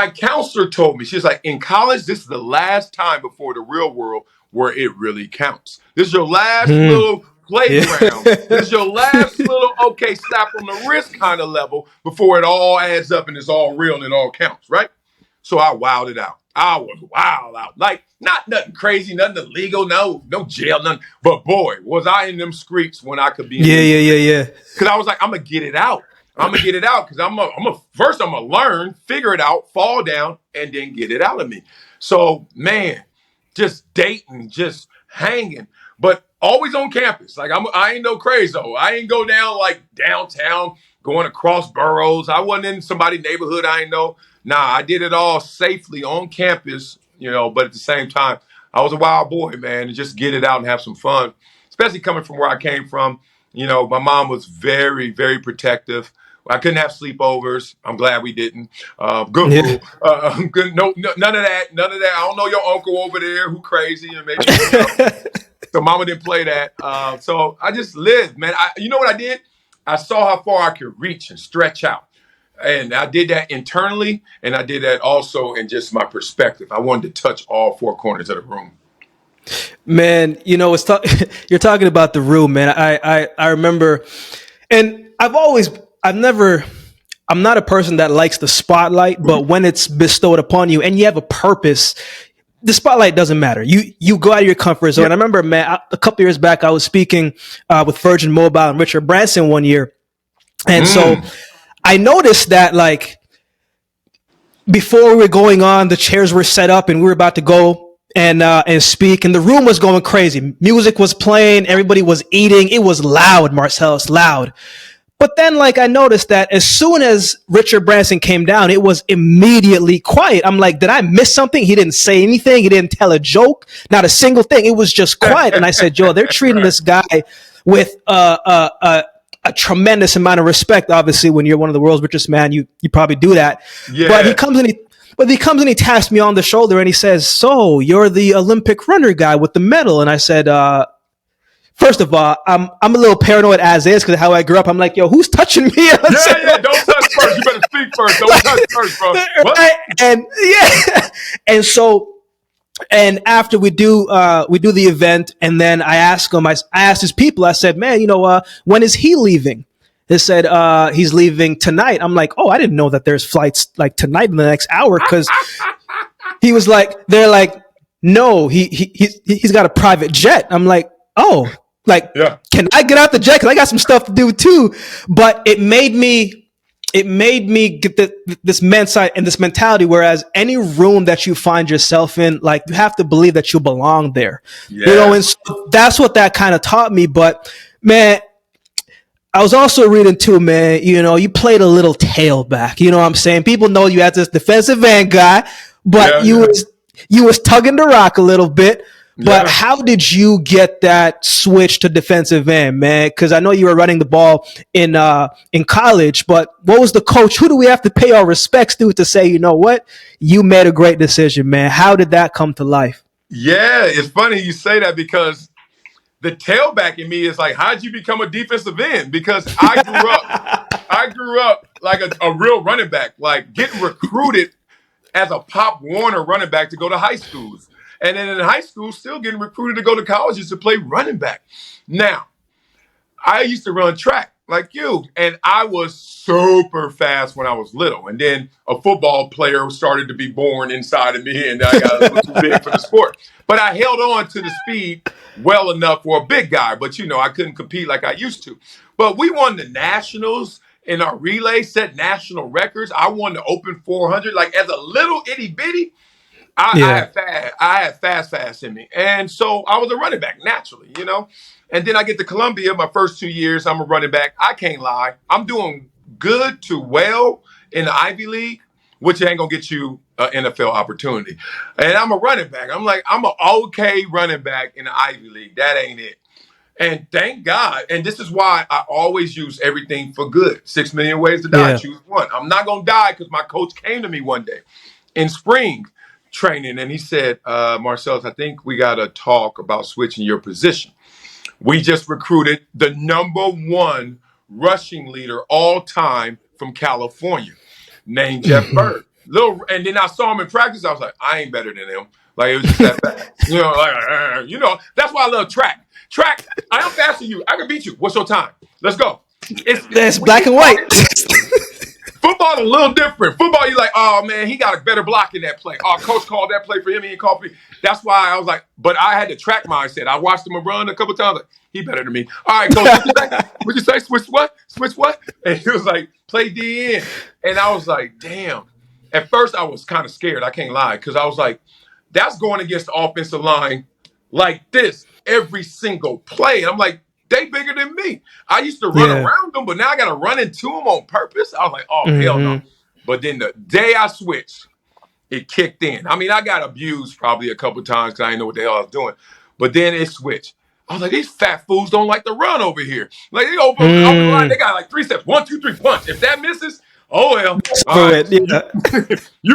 counselor told me, she's like, in college, this is the last time before the real world where it really counts. This is your last little playground. This is your last little, okay, slap on the wrist kind of level before it all adds up and it's all real and it all counts, right? So I wowed it out. I was wild out. Like, not nothing crazy, nothing illegal, no jail, nothing. But boy, was I in them streets when I could be in Yeah. Because I was like, I'm going to get it out. I'm going to get it out because I'm going to learn, figure it out, fall down, and then get it out of me. So, man, just dating, just hanging, but always on campus. Like, I ain't no crazo. I ain't go down like downtown, going across boroughs. I wasn't in somebody's neighborhood I ain't know. Nah, I did it all safely on campus, but at the same time, I was a wild boy, man, and just get it out and have some fun, especially coming from where I came from. My mom was very, very protective. I couldn't have sleepovers. I'm glad we didn't. Good rule. Good. No, none of that. None of that. I don't know your uncle over there who crazy and maybe. So mama didn't play that. So I just lived, man. You know what I did? I saw how far I could reach and stretch out. And I did that internally, and I did that also in just my perspective. I wanted to touch all four corners of the room. Man, you're talking about the room, man. I remember, and I'm not a person that likes the spotlight, but when it's bestowed upon you and you have a purpose, the spotlight doesn't matter. You go out of your comfort zone. Yeah. And I remember, man, a couple years back, I was speaking with Virgin Mobile and Richard Branson one year. And so I noticed that, like, before we were going on, the chairs were set up and we were about to go and speak, and the room was going crazy. Music was playing, everybody was eating. It was loud, Marcellus, loud. But then, like, I noticed that as soon as Richard Branson came down, it was immediately quiet. I'm like, did I miss something? He didn't say anything. He didn't tell a joke, not a single thing. It was just quiet. And I said, Joe, they're treating this guy with a tremendous amount of respect. Obviously, when you're one of the world's richest man, you probably do that. Yeah. But he comes and he taps me on the shoulder and he says, "So you're the Olympic runner guy with the medal?" And I said, first of all, I'm a little paranoid as is because of how I grew up. I'm like, yo, who's touching me? Yeah, don't touch first. You better speak first. Don't touch first, bro. What? And after we do the event, and then I asked his people, I said, man, when is he leaving? They said, he's leaving tonight. I'm like, oh, I didn't know that there's flights like tonight in the next hour. Cause they're like, no, he's got a private jet. I'm like, oh, like, yeah. Can I get out the jet? Cause I got some stuff to do too. But it made me get this mindset and this mentality. Whereas any room that you find yourself in, like, you have to believe that you belong there, and so that's what that kind of taught me. But man, I was also reading too, man, you played a little tailback, you know what I'm saying? People know you as this defensive end guy, but you was tugging the rock a little bit. But how did you get that switch to defensive end, man? Because I know you were running the ball in college, but what was the coach? Who do we have to pay our respects to say, you know what? You made a great decision, man. How did that come to life? Yeah, it's funny you say that because the tailback in me is like, how'd you become a defensive end? Because I grew up like a real running back, like getting recruited as a Pop Warner running back to go to high schools. And then in high school, still getting recruited to go to colleges to play running back. Now, I used to run track like you, and I was super fast when I was little. And then a football player started to be born inside of me, and I got a little too big for the sport. But I held on to the speed well enough for a big guy. But, I couldn't compete like I used to. But we won the nationals in our relay, set national records. I won the open 400. Like, as a little itty bitty, I had fast in me. And so I was a running back naturally, And then I get to Columbia, my first 2 years, I'm a running back. I can't lie. I'm doing good to well in the Ivy League, which ain't going to get you an NFL opportunity. And I'm a running back. I'm an okay running back in the Ivy League. That ain't it. And thank God. And this is why I always use everything for good. 6 million ways to die. Yeah. Choose one. I'm not going to die because my coach came to me one day in spring training, and he said, Marcellus, I think we got to talk about switching your position. We just recruited the #1 rushing leader all time from California named Jeff Bird. And then I saw him in practice. I was like, I ain't better than him. Like, it was just that fast. That's why I love track. Track, I am faster than you. I can beat you. What's your time? Let's go. It's black and white. Football a little different. Football, you like, oh man, he got a better block in that play. Oh, coach called that play for him. He didn't call for me. That's why I was like, but I had the track mindset. I watched him run a couple times. Like, he better than me. All right, coach, what'd you say? Switch what? Switch what? And he was like, play D in. And I was like, damn. At first, I was kind of scared. I can't lie, because I was like, that's going against the offensive line like this every single play. And I'm like, they bigger than me. I used to run around them, but now I got to run into them on purpose. I was like, oh, hell no. But then the day I switched, it kicked in. I mean, I got abused probably a couple times because I didn't know what the hell I was doing. But then it switched. I was like, these fat fools don't like to run over here. Like, they open the line, they got like 3 steps. 1, 2, 3, punch. If that misses, oh, well. All right. You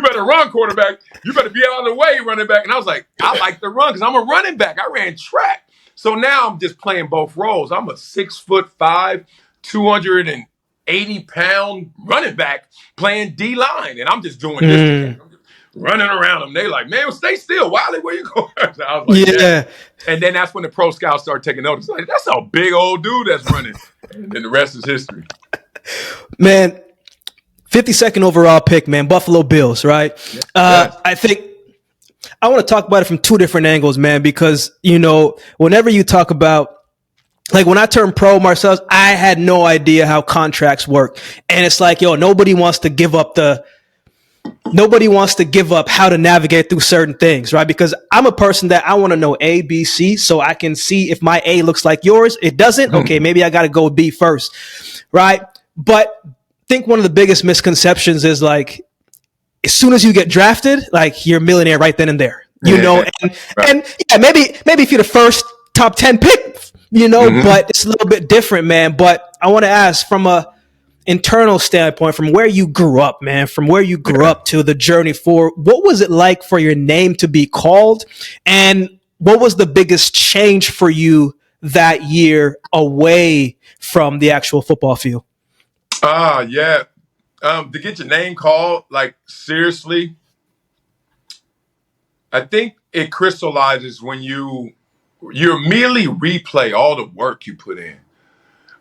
better run, quarterback. You better be out of the way, running back. And I was like, I like to run because I'm a running back. I ran track. So now I'm just playing both roles. I'm a 6'5", 280-pound running back playing D-line. And I'm just doing this. I'm just running around them. They like, man, stay still. Wiley, where you going? I was like, yeah. And then that's when the pro scouts started taking notice. Like, that's a big old dude that's running. And then the rest is history. Man, 52nd overall pick, man, Buffalo Bills, right? Yes. I think I want to talk about it from two different angles, man, because, you know, whenever you talk about, like when I turned pro, Marcellus, I had no idea how contracts work. And it's like, yo, nobody wants to give up how to navigate through certain things, right? Because I'm a person that I want to know A, B, C, so I can see if my A looks like yours. It doesn't. Okay, maybe I got to go B first, right? But I think one of the biggest misconceptions is like, as soon as you get drafted, like you're a millionaire right then and there, you know, and yeah, maybe if you're the first top 10 pick, you know, but it's a little bit different, man. But I want to ask from a internal standpoint, from where you grew up, man, from where you grew up to the journey forward, what was it like for your name to be called? And what was the biggest change for you that year away from the actual football field? Yeah. To get your name called, like, seriously, I think it crystallizes when you immediately replay all the work you put in.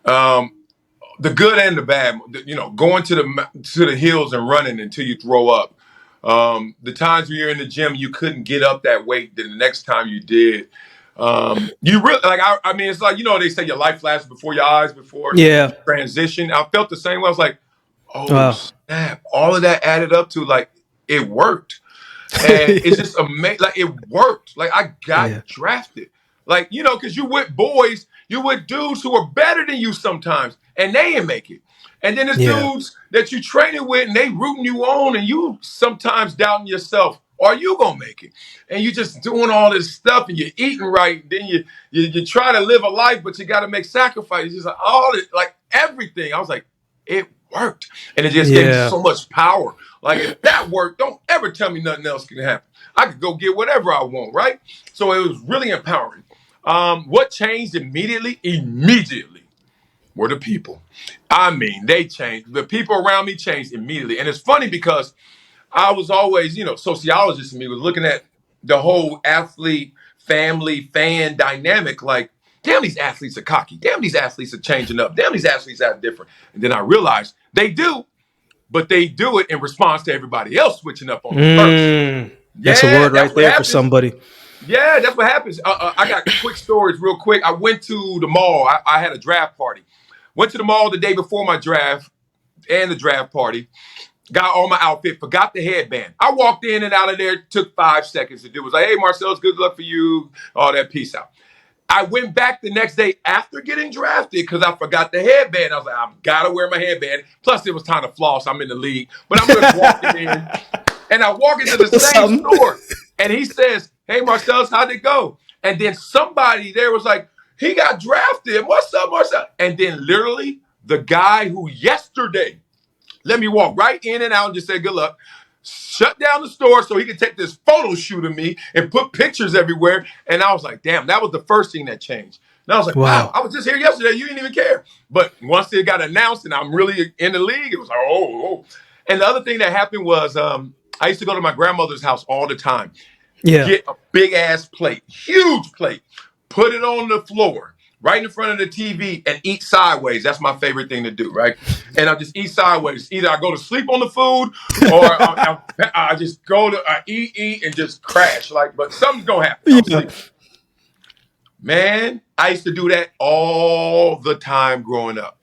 The good and the bad, you know, going to the hills and running until you throw up. The times when you're in the gym, you couldn't get up that weight. Then the next time you did, you really, like, I mean, it's like, you know, they say your life flashes before your eyes before you transition. I felt the same way. I was like, oh, snap. All of that added up to, like, it worked. And it's just amazing. Like, it worked. Like, I got drafted. Like, you know, because you with boys, you with dudes who are better than you sometimes, and they didn't make it. And then there's dudes that you training with, and they rooting you on, and you sometimes doubting yourself. Are you going to make it? And you just doing all this stuff, and you're eating right. Then you try to live a life, but you got to make sacrifices. Just like all this, like everything. I was like, it worked. And it just gave me so much power. Like, if that worked, don't ever tell me nothing else can happen. I could go get whatever I want, right? So it was really empowering. What changed immediately? Immediately were the people. I mean, they changed. The people around me changed immediately. And it's funny because I was always, you know, sociologist in me was looking at the whole athlete, family, fan dynamic. Like, damn, these athletes are cocky. Damn, these athletes are changing up. Damn, these athletes are different. And then I realized they do, but they do it in response to everybody else switching up on the first. That's a word right there for somebody. Yeah, that's what happens. I got quick stories real quick. I went to the mall. I had a draft party. Went to the mall the day before my draft and the draft party. Got all my outfit, forgot the headband. I walked in and out of there, took 5 seconds to do. It was like, hey, Marcellus, good luck for you. All that, peace out. I went back the next day after getting drafted because I forgot the headband. I was like, I've got to wear my headband. Plus, it was time to floss. I'm in the league. But I'm just walking in. And I walk into the same store. And he says, hey, Marcellus, how'd it go? And then somebody there was like, he got drafted. What's up, Marcellus? And then literally the guy who yesterday let me walk right in and out and just say good luck, shut down the store so he could take this photo shoot of me and put pictures everywhere. And I was like, damn, that was the first thing that changed. And I was like, wow, I was just here yesterday. You didn't even care. But once it got announced and I'm really in the league, it was like, oh. And the other thing that happened was I used to go to my grandmother's house all the time. Yeah. Get a big ass plate, huge plate, put it on the floor, right in front of the TV and eat sideways. That's my favorite thing to do, right? And I just eat sideways. Either I go to sleep on the food, or I just go to eat, and just crash. But something's gonna happen. I'm sleeping. Man, I used to do that all the time growing up.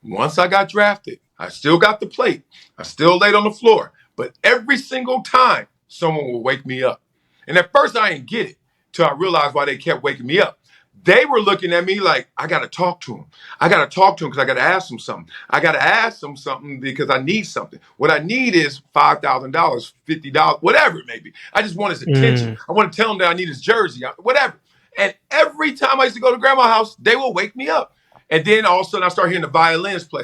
Once I got drafted, I still got the plate. I still laid on the floor. But every single time, someone will wake me up. And at first, I didn't get it till I realized why they kept waking me up. They were looking at me like, I got to talk to him. I got to talk to him because I got to ask him something. I got to ask him something because I need something. What I need is $5,000, $50, whatever it may be. I just want his attention. I want to tell him that I need his jersey, whatever. And every time I used to go to grandma's house, they will wake me up. And then all of a sudden I start hearing the violins play.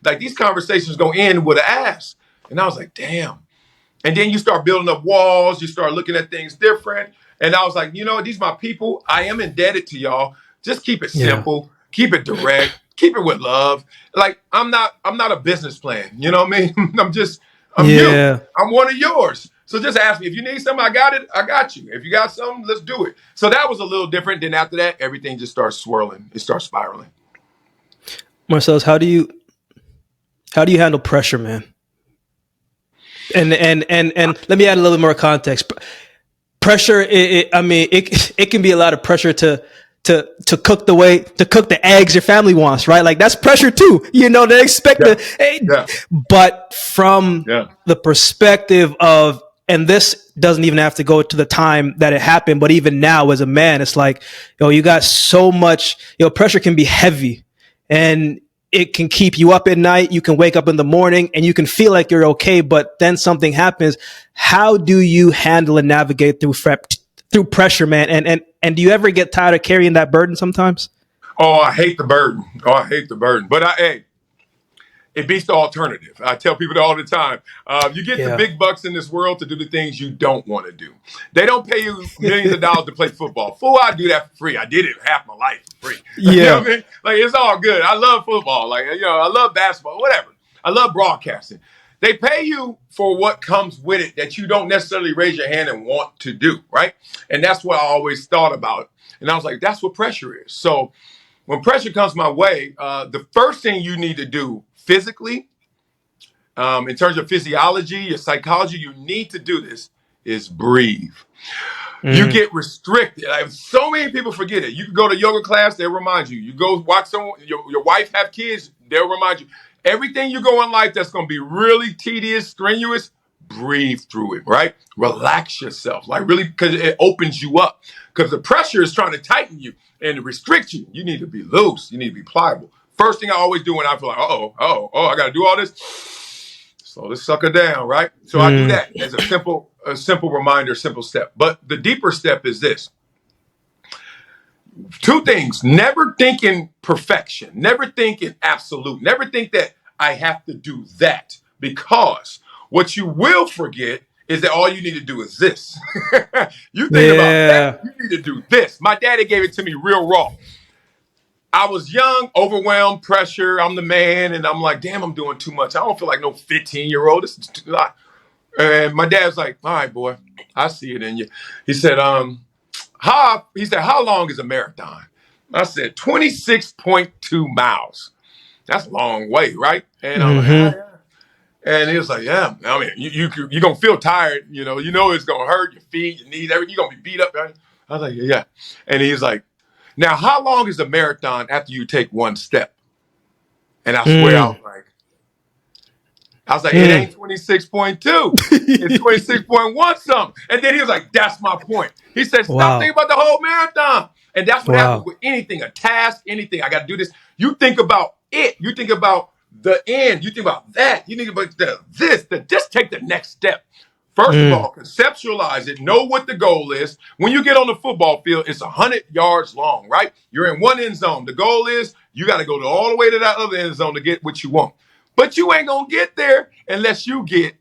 Like these conversations go in with an ass. And I was like, damn. And then you start building up walls. You start looking at things different. And I was like, you know what? These are my people. I am indebted to y'all. Just keep it simple. Keep it direct. Keep it with love. Like I'm not a business plan. You know what I mean? I'm you. I'm one of yours. So just ask me. If you need something, I got it. I got you. If you got something, let's do it. So that was a little different. Then after that, everything just starts swirling. It starts spiraling. Marcellus, how do you handle pressure, man? And let me add a little bit more context. Pressure, it can be a lot of pressure to cook the eggs your family wants, right? Like that's pressure too. You know, they expect but from the perspective of, and this doesn't even have to go to the time that it happened, but even now as a man, it's like, you got so much, pressure can be heavy and it can keep you up at night. You can wake up in the morning and you can feel like you're okay, but then something happens. How do you handle and navigate through pressure, man? And do you ever get tired of carrying that burden sometimes? Oh, I hate the burden. But it beats the alternative. I tell people that all the time. You get the big bucks in this world to do the things you don't want to do. They don't pay you millions of dollars to play football. Fool, I do that for free. I did it half my life for free. You know what I mean? Like, it's all good. I love football. Like, I love basketball, whatever. I love broadcasting. They pay you for what comes with it that you don't necessarily raise your hand and want to do, right? And that's what I always thought about. And I was like, that's what pressure is. So when pressure comes my way, the first thing you need to do physically, in terms of physiology, your psychology, you need to do this, is breathe. You get restricted. So many people forget it. You can go to yoga class, they'll remind you. You go watch someone, your wife have kids, they'll remind you. Everything you go in life that's going to be really tedious, strenuous, breathe through it, right? Relax yourself, like really, because it opens you up. Because the pressure is trying to tighten you and restrict you. You need to be loose. You need to be pliable. First thing I always do when I feel like, I got to do all this, slow this sucker down, right? So I do that as a simple reminder, simple step. But the deeper step is this. Two things. Never thinking perfection. Never thinking absolute. Never think that I have to do that. Because what you will forget is that all you need to do is this. You think about that, you need to do this. My daddy gave it to me real raw. I was young, overwhelmed, pressure. I'm the man, and I'm like, damn, I'm doing too much. I don't feel like no 15-year-old. This is too lot. And my dad's like, all right, boy, I see it in you. He said, how long is a marathon? I said, 26.2 miles. That's a long way, right? And I'm like, yeah. And he was like, yeah, I mean, you're going to feel tired. You know it's going to hurt your feet, your knees, everything. You're going to be beat up, right? I was like, yeah. And he's like, now, how long is a marathon after you take one step? And I swear I was like, it ain't 26.2. It's 26.1 something. And then he was like, that's my point. He said, stop thinking about the whole marathon. And that's what happens with anything, a task, anything. I got to do this. You think about it. You think about the end. You think about that. You think about just take the next step. First of all, conceptualize it. Know what the goal is. When you get on the football field, it's 100 yards long, right? You're in one end zone. The goal is you got to go all the way to that other end zone to get what you want. But you ain't going to get there unless you get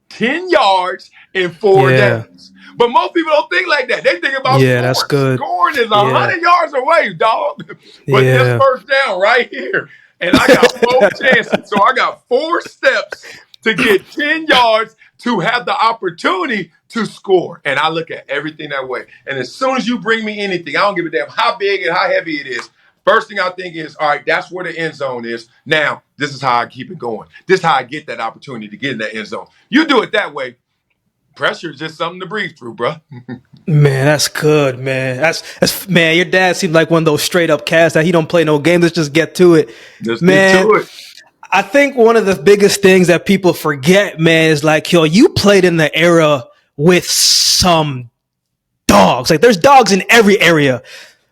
10 yards in 4 days. But most people don't think like that. They think about scoring. That's good. Scoring is 100 yards away, dog. But this first down right here. And I got 4 chances. So I got 4 steps to get 10 yards to have the opportunity to score. And I look at everything that way. And as soon as you bring me anything, I don't give a damn how big and how heavy it is. First thing I think is, all right, that's where the end zone is. Now, this is how I keep it going. This is how I get that opportunity to get in that end zone. You do it that way, pressure is just something to breathe through, bro. Man, that's good, man. That's man. Your dad seemed like one of those straight up cats that he don't play no games. Let's just get to it, man. Get to it. I think one of the biggest things that people forget, man, is like, yo, you played in the era with some dogs. Like, there's dogs in every area.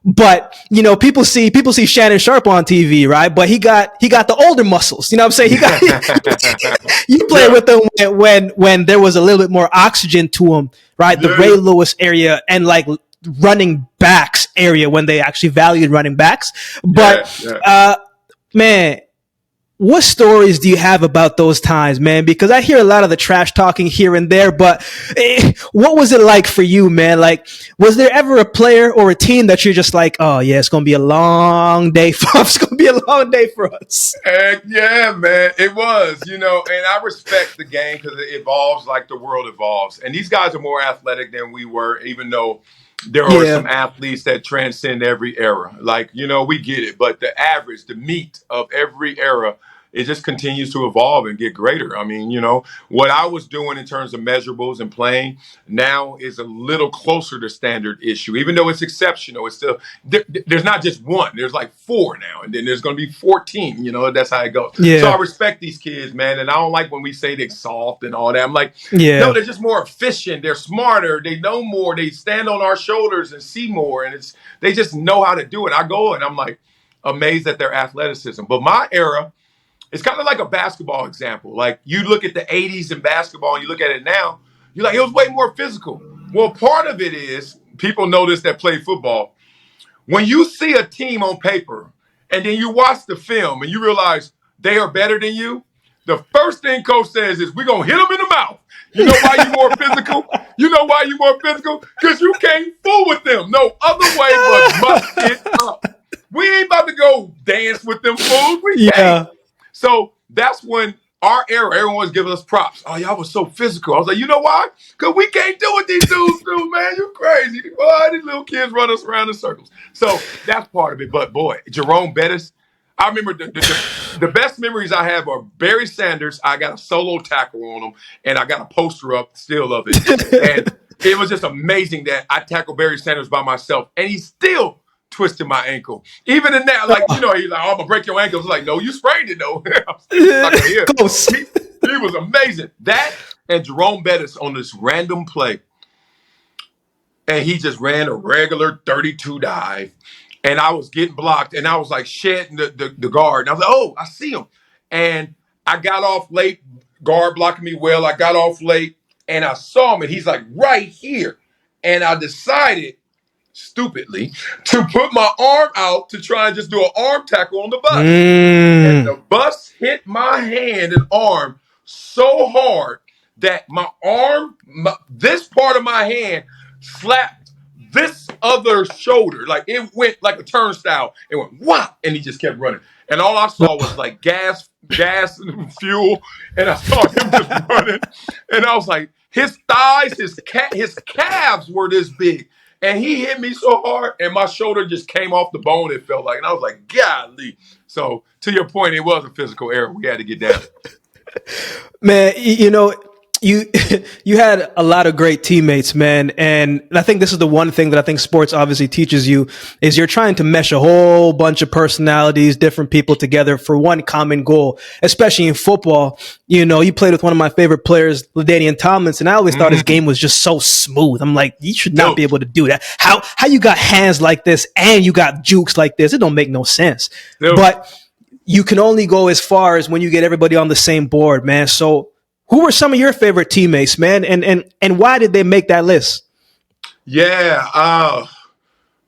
But, you know, people see Shannon Sharp on TV, right? But he got the older muscles. You know what I'm saying? You played with him when there was a little bit more oxygen to him, right? The Ray Lewis area and like running backs area when they actually valued running backs. But man, what stories do you have about those times, man? Because I hear a lot of the trash talking here and there, but what was it like for you, man? Like, was there ever a player or a team that you're just like, oh yeah, it's going to be a long day for us. It's going to be a long day for us. Heck yeah, man. It was, you know, and I respect the game because it evolves like the world evolves. And these guys are more athletic than we were, even though there are some athletes that transcend every era. Like, you know, we get it. But the average, the meat of every era, it just continues to evolve and get greater. I mean, you know, what I was doing in terms of measurables and playing now is a little closer to standard issue, even though it's exceptional. It's still, there's not just one, there's like 4 now, and then there's going to be 14, you know, that's how it goes. Yeah. So I respect these kids, man. And I don't like when we say they're soft and all that. I'm like, no, they're just more efficient. They're smarter. They know more. They stand on our shoulders and see more. And they just know how to do it. I go and I'm like amazed at their athleticism. But my era, it's kind of like a basketball example. Like, you look at the 80s in basketball and you look at it now, you're like, it was way more physical. Well, part of it is, people know this that play football. When you see a team on paper and then you watch the film and you realize they are better than you, the first thing coach says is, we're going to hit them in the mouth. You know why you're more physical? You know why you're more physical? Because you can't fool with them. No other way but muck it up. We ain't about to go dance with them fools. We can't. So that's when our era, everyone was giving us props. Oh, y'all was so physical. I was like, you know why? Because we can't do what these dudes do, man. You crazy. Boy, these little kids run us around in circles. So that's part of it. But, boy, Jerome, Bettis, I remember the best memories I have are Barry Sanders. I got a solo tackle on him, and I got a poster up still of it. And it was just amazing that I tackled Barry Sanders by myself, and he still twisted my ankle. Even in that, like, you know, he's like, oh, I'm gonna break your ankle. I was like, no, you sprained it though. He was amazing. That and Jerome Bettis on this random play. And he just ran a regular 32 dive. And I was getting blocked. And I was like shedding the guard. And I was like, oh, I see him. And I got off late, guard blocking me well. I got off late and I saw him and he's like right here. And I decided, stupidly, to put my arm out to try and just do an arm tackle on the bus. And the bus hit my hand and arm so hard that my arm, this part of my hand slapped this other shoulder. Like, it went like a turnstile. It went, wow, and he just kept running. And all I saw was like gas and fuel. And I saw him just running. And I was like, his thighs, his calves were this big. And he hit me so hard, and my shoulder just came off the bone, it felt like. And I was like, golly. So, to your point, it was a physical error. We had to get down. Man, you know, you had a lot of great teammates, man. And I think this is the one thing that I think sports obviously teaches you is you're trying to mesh a whole bunch of personalities, different people together for one common goal, especially in football. You know, you played with one of my favorite players, LaDainian Tomlinson. I always thought his game was just so smooth. I'm like, you should not be able to do that. How you got hands like this and you got jukes like this? It don't make no sense. But you can only go as far as when you get everybody on the same board, man. So who were some of your favorite teammates, man? And why did they make that list? Yeah,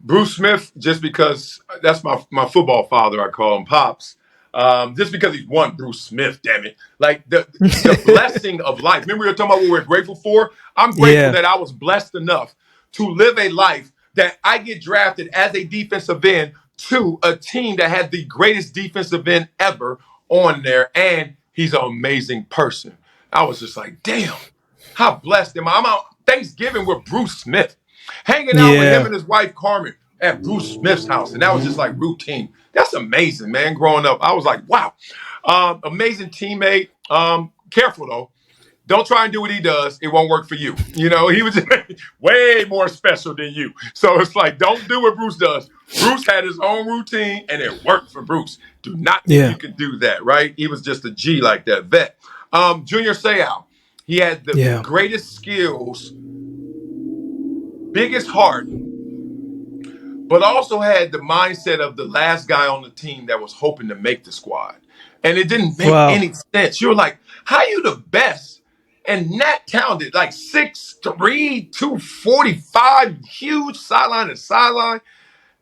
Bruce Smith, just because that's my football father, I call him Pops. Just because he's one Bruce Smith, damn it. Like the blessing of life. Remember we were talking about what we're grateful for? I'm grateful that I was blessed enough to live a life that I get drafted as a defensive end to a team that had the greatest defensive end ever on there. And he's an amazing person. I was just like, damn, How blessed am I? I'm out Thanksgiving with Bruce Smith, hanging out with him Yeah. and his wife Carmen at Bruce Smith's house, and that was just like routine. That's amazing, man. Growing up, I was like, wow, amazing teammate. Careful though. Don't try and do what he does. It won't work for you. You know, he was way more special than you. So it's like, don't do what Bruce does. Bruce had his own routine and it worked for Bruce. Do not think Yeah. you can do that, right? He was just a G like that, vet. Junior Seau, he had the Yeah. greatest skills, biggest heart, but also had the mindset of the last guy on the team that was hoping to make the squad. And it didn't make Wow. any sense. You were like, how you the best and not talented? Like 6'3", 245, huge sideline to sideline,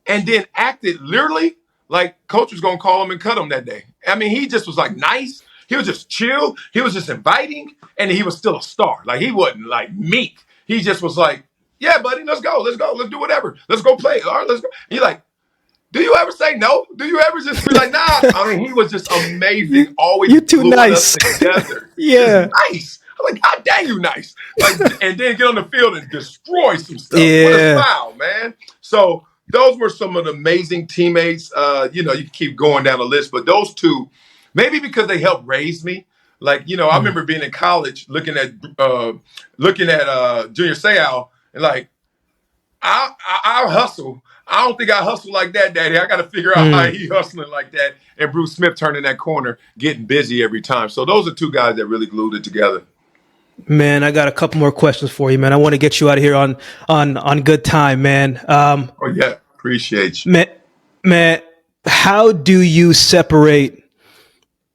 and then acted literally like coach was going to call him and cut him that day. I mean, he just was like nice. He was just chill. He was just inviting, and he was still a star. Like, he wasn't like meek. He just was like, yeah, buddy, let's go. Let's go. Let's do whatever. Let's go play. All right, let's go. And you're like, do you ever say no? Do you ever just be like, nah? I mean, he was just amazing. Always You too gluing nice. us together. Yeah. Just nice. I'm like, God dang, you nice. Like, and then get on the field and destroy some stuff. What Yeah. a foul, man. So those were some of the amazing teammates. You know, you can keep going down the list, but those two, maybe because they helped raise me. Like, you know, I remember being in college looking at Junior Seau and like, I'll hustle. I don't think I hustle like that, Daddy. I got to figure out how he hustling like that. And Bruce Smith turning that corner, getting busy every time. So those are two guys that really glued it together. Man, I got a couple more questions for you, man. I want to get you out of here on good time, man. Oh yeah, appreciate you. Man, how do you separate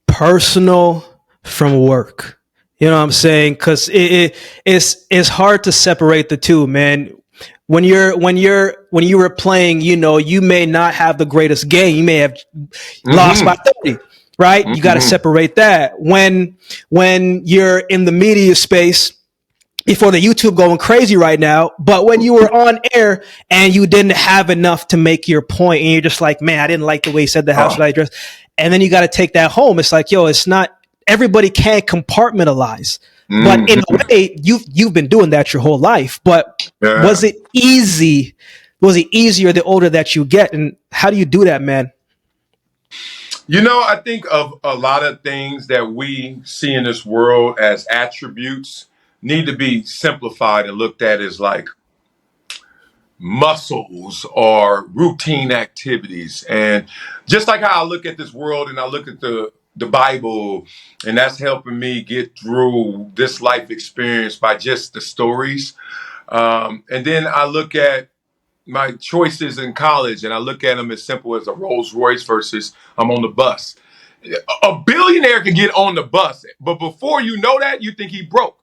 personal from work? You know what I'm saying? Because it's hard to separate the two, man. When you were playing, you know, you may not have the greatest game. You may have lost by 30, right? You got to separate that. When you're in the media space, before the YouTube going crazy right now, but when you were on air and you didn't have enough to make your point, and you're just like, man, I didn't like the way he said the house should I address, and then you got to take that home. It's like, yo, it's not everybody can't compartmentalize. But in a way, you've been doing that your whole life. But was it easy? Was it easier the older that you get? And how do you do that, man? You know, I think of a lot of things that we see in this world as attributes need to be simplified and looked at as like muscles or routine activities. And just like how I look at this world and I look at the Bible, and that's helping me get through this life experience by just the stories. And then I look at my choices in college and I look at them as simple as a Rolls Royce versus I'm on the bus. A billionaire can get on the bus, but before you know that, you think he broke.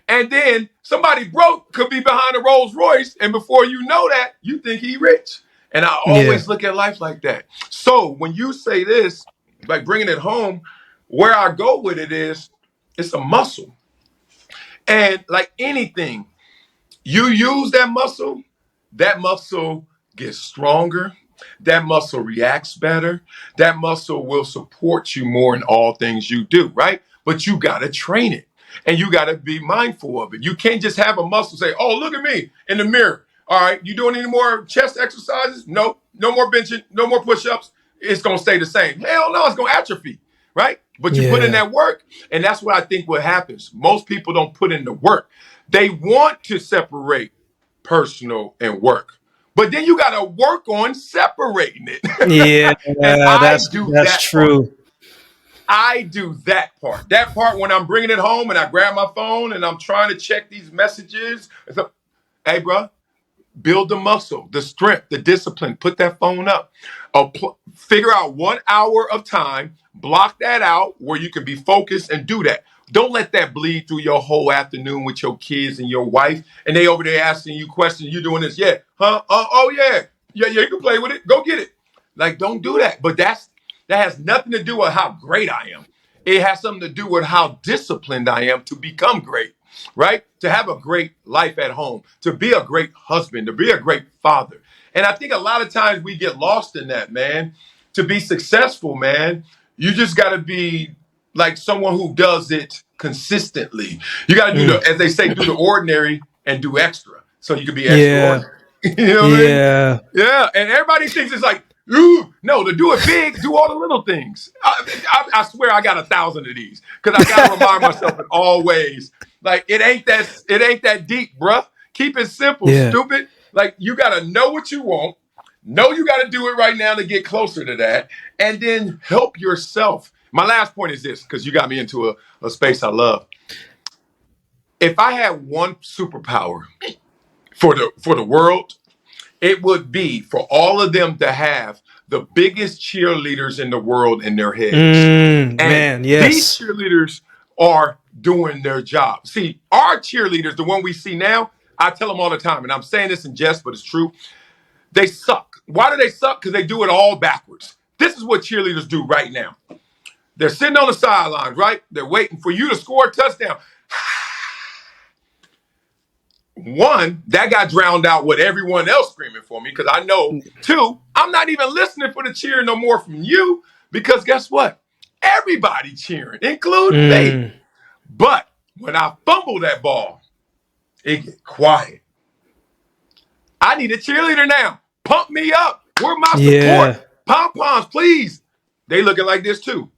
And then somebody broke could be behind a Rolls Royce, and before you know that, you think he rich. And I always look at life like that. So when you say this, like bringing it home, where I go with it is, it's a muscle. And like anything, you use that muscle gets stronger. That muscle reacts better. That muscle will support you more in all things you do, right? But you got to train it. And you got to be mindful of it. You can't just have a muscle say, oh, look at me in the mirror. All right, you doing any more chest exercises? No, no more benching, no more push-ups. It's going to stay the same. Hell no, it's going to atrophy, right? But you put in that work, and that's what I think what happens. Most people don't put in the work. They want to separate personal and work. But then you got to work on separating it. Yeah, that's true. Part. I do that part. That part when I'm bringing it home and I grab my phone and I'm trying to check these messages. Hey, bro, build the muscle, the strength, the discipline. Put that phone up. Figure out 1 hour of time. Block that out where you can be focused and do that. Don't let that bleed through your whole afternoon with your kids and your wife. And they over there asking you questions. You doing this? Yeah. Huh? Oh, yeah. Yeah, you can play with it. Go get it. Like, don't do that. But that has nothing to do with how great I am. It has something to do with how disciplined I am to become great, right? To have a great life at home, to be a great husband, to be a great father. And I think a lot of times we get lost in that, man. To be successful, man, you just got to be like someone who does it consistently. You got to do as they say, do the ordinary and do extra, so you can be Yeah. extraordinary. You know what I mean? Yeah. Yeah. And everybody thinks it's like, ooh, no, to do it big, do all the little things. I swear I got 1,000 of these because I got to remind myself in all ways. Like, it ain't that deep, bruh. Keep it simple, stupid. Like, you got to know what you want. Know you got to do it right now to get closer to that. And then help yourself. My last point is this, because you got me into a space I love. If I had one superpower for the world, it would be for all of them to have the biggest cheerleaders in the world in their heads. And these cheerleaders are doing their job. See, our cheerleaders, the one we see now, I tell them all the time, and I'm saying this in jest, but it's true. They suck. Why do they suck? Because they do it all backwards. This is what cheerleaders do right now. They're sitting on the sidelines, right? They're waiting for you to score a touchdown. One, that got drowned out with everyone else screaming for me because I know. Two, I'm not even listening for the cheer no more from you because guess what? Everybody cheering, including me. But when I fumble that ball, it get quiet. I need a cheerleader now. Pump me up. Where my support? Pom-poms, please. They looking like this too.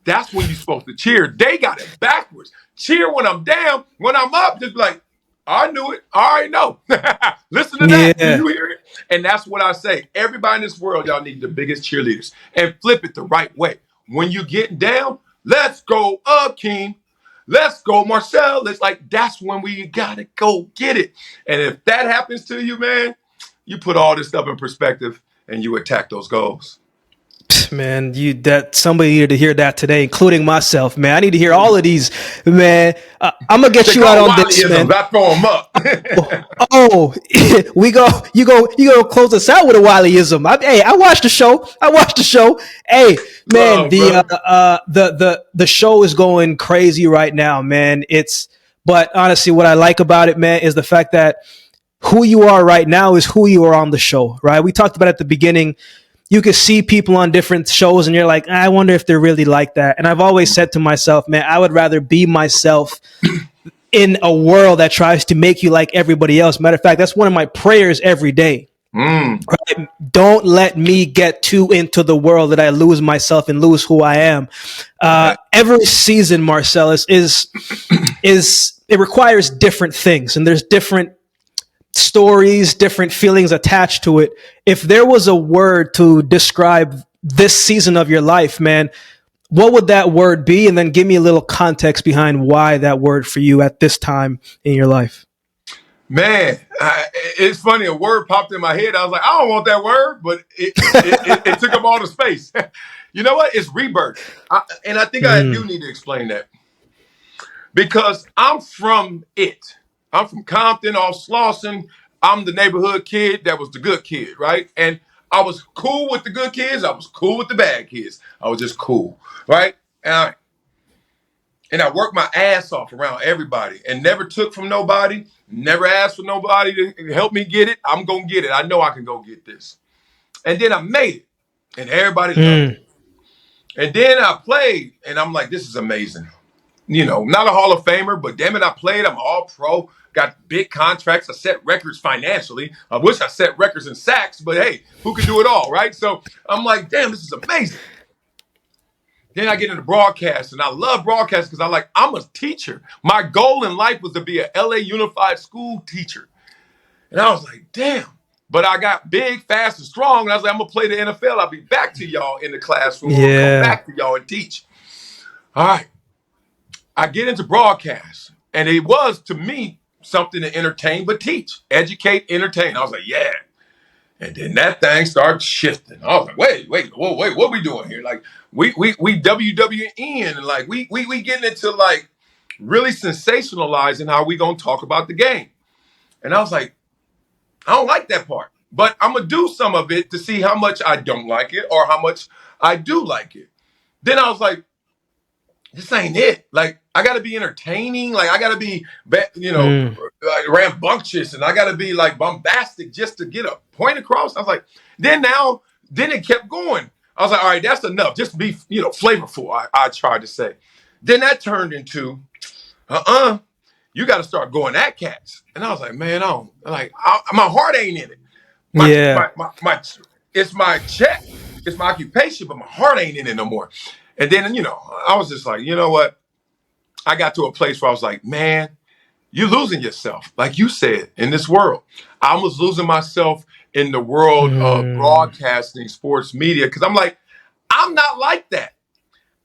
That's when you're supposed to cheer. They got it backwards. Cheer when I'm down. When I'm up, just like, I knew it. I already know. Listen to that. Do you hear it? And that's what I say. Everybody in this world, y'all need the biggest cheerleaders. And flip it the right way. When you get down, let's go Akeem. Let's go Marcel. It's like, that's when we got to go get it. And if that happens to you, man, you put all this stuff in perspective and you attack those goals. Man, somebody needed to hear that today, including myself, man. I need to hear all of these, man. I'm gonna get you out on this, man. I throw them up. You go close us out with a Wileyism. I watched the show. Hey, man, the show is going crazy right now, man. But honestly, what I like about it, man, is the fact that who you are right now is who you are on the show, right? We talked about at the beginning. You can see people on different shows and you're like, I wonder if they're really like that. And I've always said to myself, man, I would rather be myself in a world that tries to make you like everybody else. Matter of fact, that's one of my prayers every day. Right? Don't let me get too into the world that I lose myself and lose who I am. Every season, Marcellus, it requires different things, and there's different stories, different feelings attached to it. If there was a word to describe this season of your life, man, what would that word be? And then give me a little context behind why that word for you at this time in your life. Man, it's funny. A word popped in my head. I was like, I don't want that word, but it took up all the space. You know what? It's rebirth. And I think I do need to explain that because I'm from it. I'm from Compton, off Slauson. I'm the neighborhood kid that was the good kid, right? And I was cool with the good kids. I was cool with the bad kids. I was just cool, right? And I worked my ass off around everybody and never took from nobody, never asked for nobody to help me get it. I'm going to get it. I know I can go get this. And then I made it, and everybody loved it. And then I played, and I'm like, this is amazing. You know, not a Hall of Famer, but damn it, I played. I'm all pro. Got big contracts. I set records financially. I wish I set records in sacks, but hey, who can do it all, right? So I'm like, damn, this is amazing. Then I get into broadcast, and I love broadcast because I'm a teacher. My goal in life was to be a LA Unified School teacher. And I was like, damn. But I got big, fast, and strong, and I was like, I'm going to play the NFL. I'll be back to y'all in the classroom. I'll come back to y'all and teach. All right. I get into broadcast, and it was, to me, something to entertain but teach, educate, entertain. I was like, yeah. And then that thing started shifting. I was like, wait, what are we doing here? Like, we WWN, and like we getting into like really sensationalizing how we gonna talk about the game. And I was like, I don't like that part, but I'm gonna do some of it to see how much I don't like it or how much I do like it. Then I was like, this ain't it. Like, I got to be entertaining. Like, I got to be, like rambunctious, and I got to be like bombastic just to get a point across. I was like, then it kept going. I was like, all right, that's enough. Just be, flavorful. I tried to say. Then that turned into, You got to start going at cats. And I was like, man, my heart ain't in it. My, Yeah. my, my, my, it's my check. It's my occupation, but my heart ain't in it no more. And then, I was just like, you know what? I got to a place where I was like, man, you're losing yourself. Like you said, in this world. I was losing myself in the world of broadcasting sports media because I'm like, I'm not like that.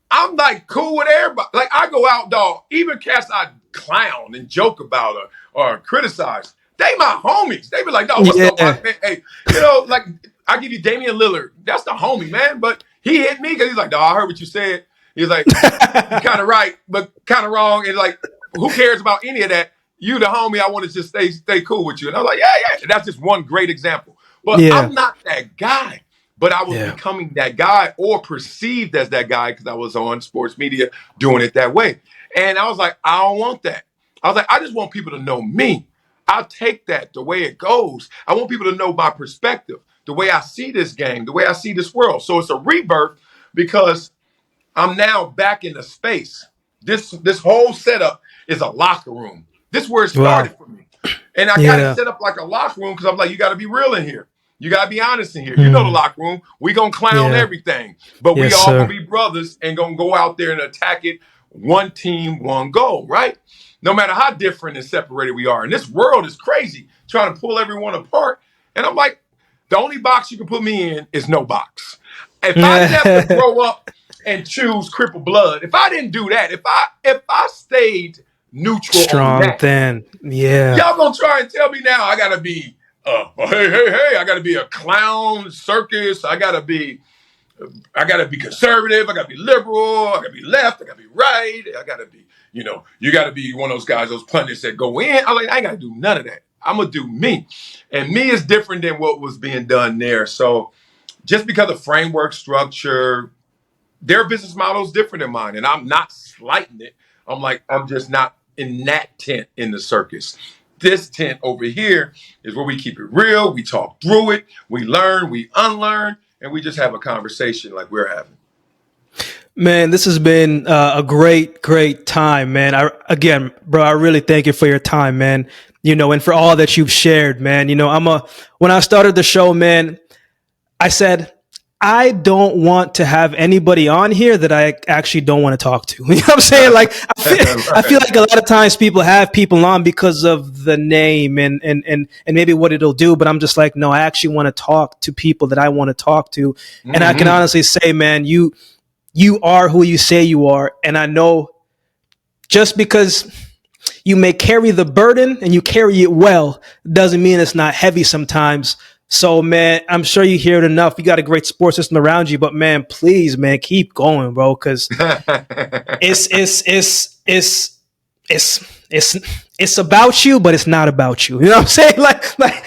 I'm like cool with everybody. Like I go out, dog. Even cats I clown and joke about or criticize. They my homies. They be like, dog, what's up, Yeah. man? Hey, like I give you Damian Lillard. That's the homie, man. But he hit me because he's like, dog, I heard what you said. He's like, you're kind of right, but kind of wrong. And like, who cares about any of that? You the homie. I want to just stay cool with you. And I was like, yeah. And that's just one great example. But Yeah. I'm not that guy. But I was becoming that guy or perceived as that guy because I was on sports media doing it that way. And I was like, I don't want that. I was like, I just want people to know me. I'll take that the way it goes. I want people to know my perspective, the way I see this game, the way I see this world. So it's a rebirth because I'm now back in the space. This whole setup is a locker room. This is where it started for me. And I got it set up like a locker room because I'm like, you got to be real in here. You got to be honest in here. You know the locker room. We going to clown everything. But we all going to be brothers and going to go out there and attack it. One team, one goal, right? No matter how different and separated we are. And this world is crazy, trying to pull everyone apart. And I'm like, the only box you can put me in is no box. If I never grow up and choose cripple blood, if I didn't do that, if I stayed neutral Strong on that, then. Yeah. y'all gonna try and tell me now I gotta be hey, I gotta be a clown circus. I gotta be conservative. I gotta be liberal. I gotta be left. I gotta be right. I gotta be, you gotta be one of those guys, those pundits that go in. I ain't gotta do none of that. I'm gonna do me. And me is different than what was being done there. So just because of framework structure, their business model is different than mine. And I'm not slighting it. I'm just not in that tent in the circus. This tent over here is where we keep it real. We talk through it. We learn, we unlearn, and we just have a conversation like we're having. Man, this has been a great time, man. Bro, I really thank you for your time, man. And for all that you've shared, man. When I started the show, man, I said, I don't want to have anybody on here that I actually don't want to talk to. You know what I'm saying? Like, I feel like a lot of times people have people on because of the name and maybe what it'll do. But I'm just like, no, I actually want to talk to people that I want to talk to. Mm-hmm. And I can honestly say, man, you are who you say you are. And I know just because you may carry the burden and you carry it well, doesn't mean it's not heavy sometimes. So, man, I'm sure you hear it enough. You got a great support system around you, but man, please, man, keep going, bro, because it's about you, but it's not about you. You know what I'm saying? Like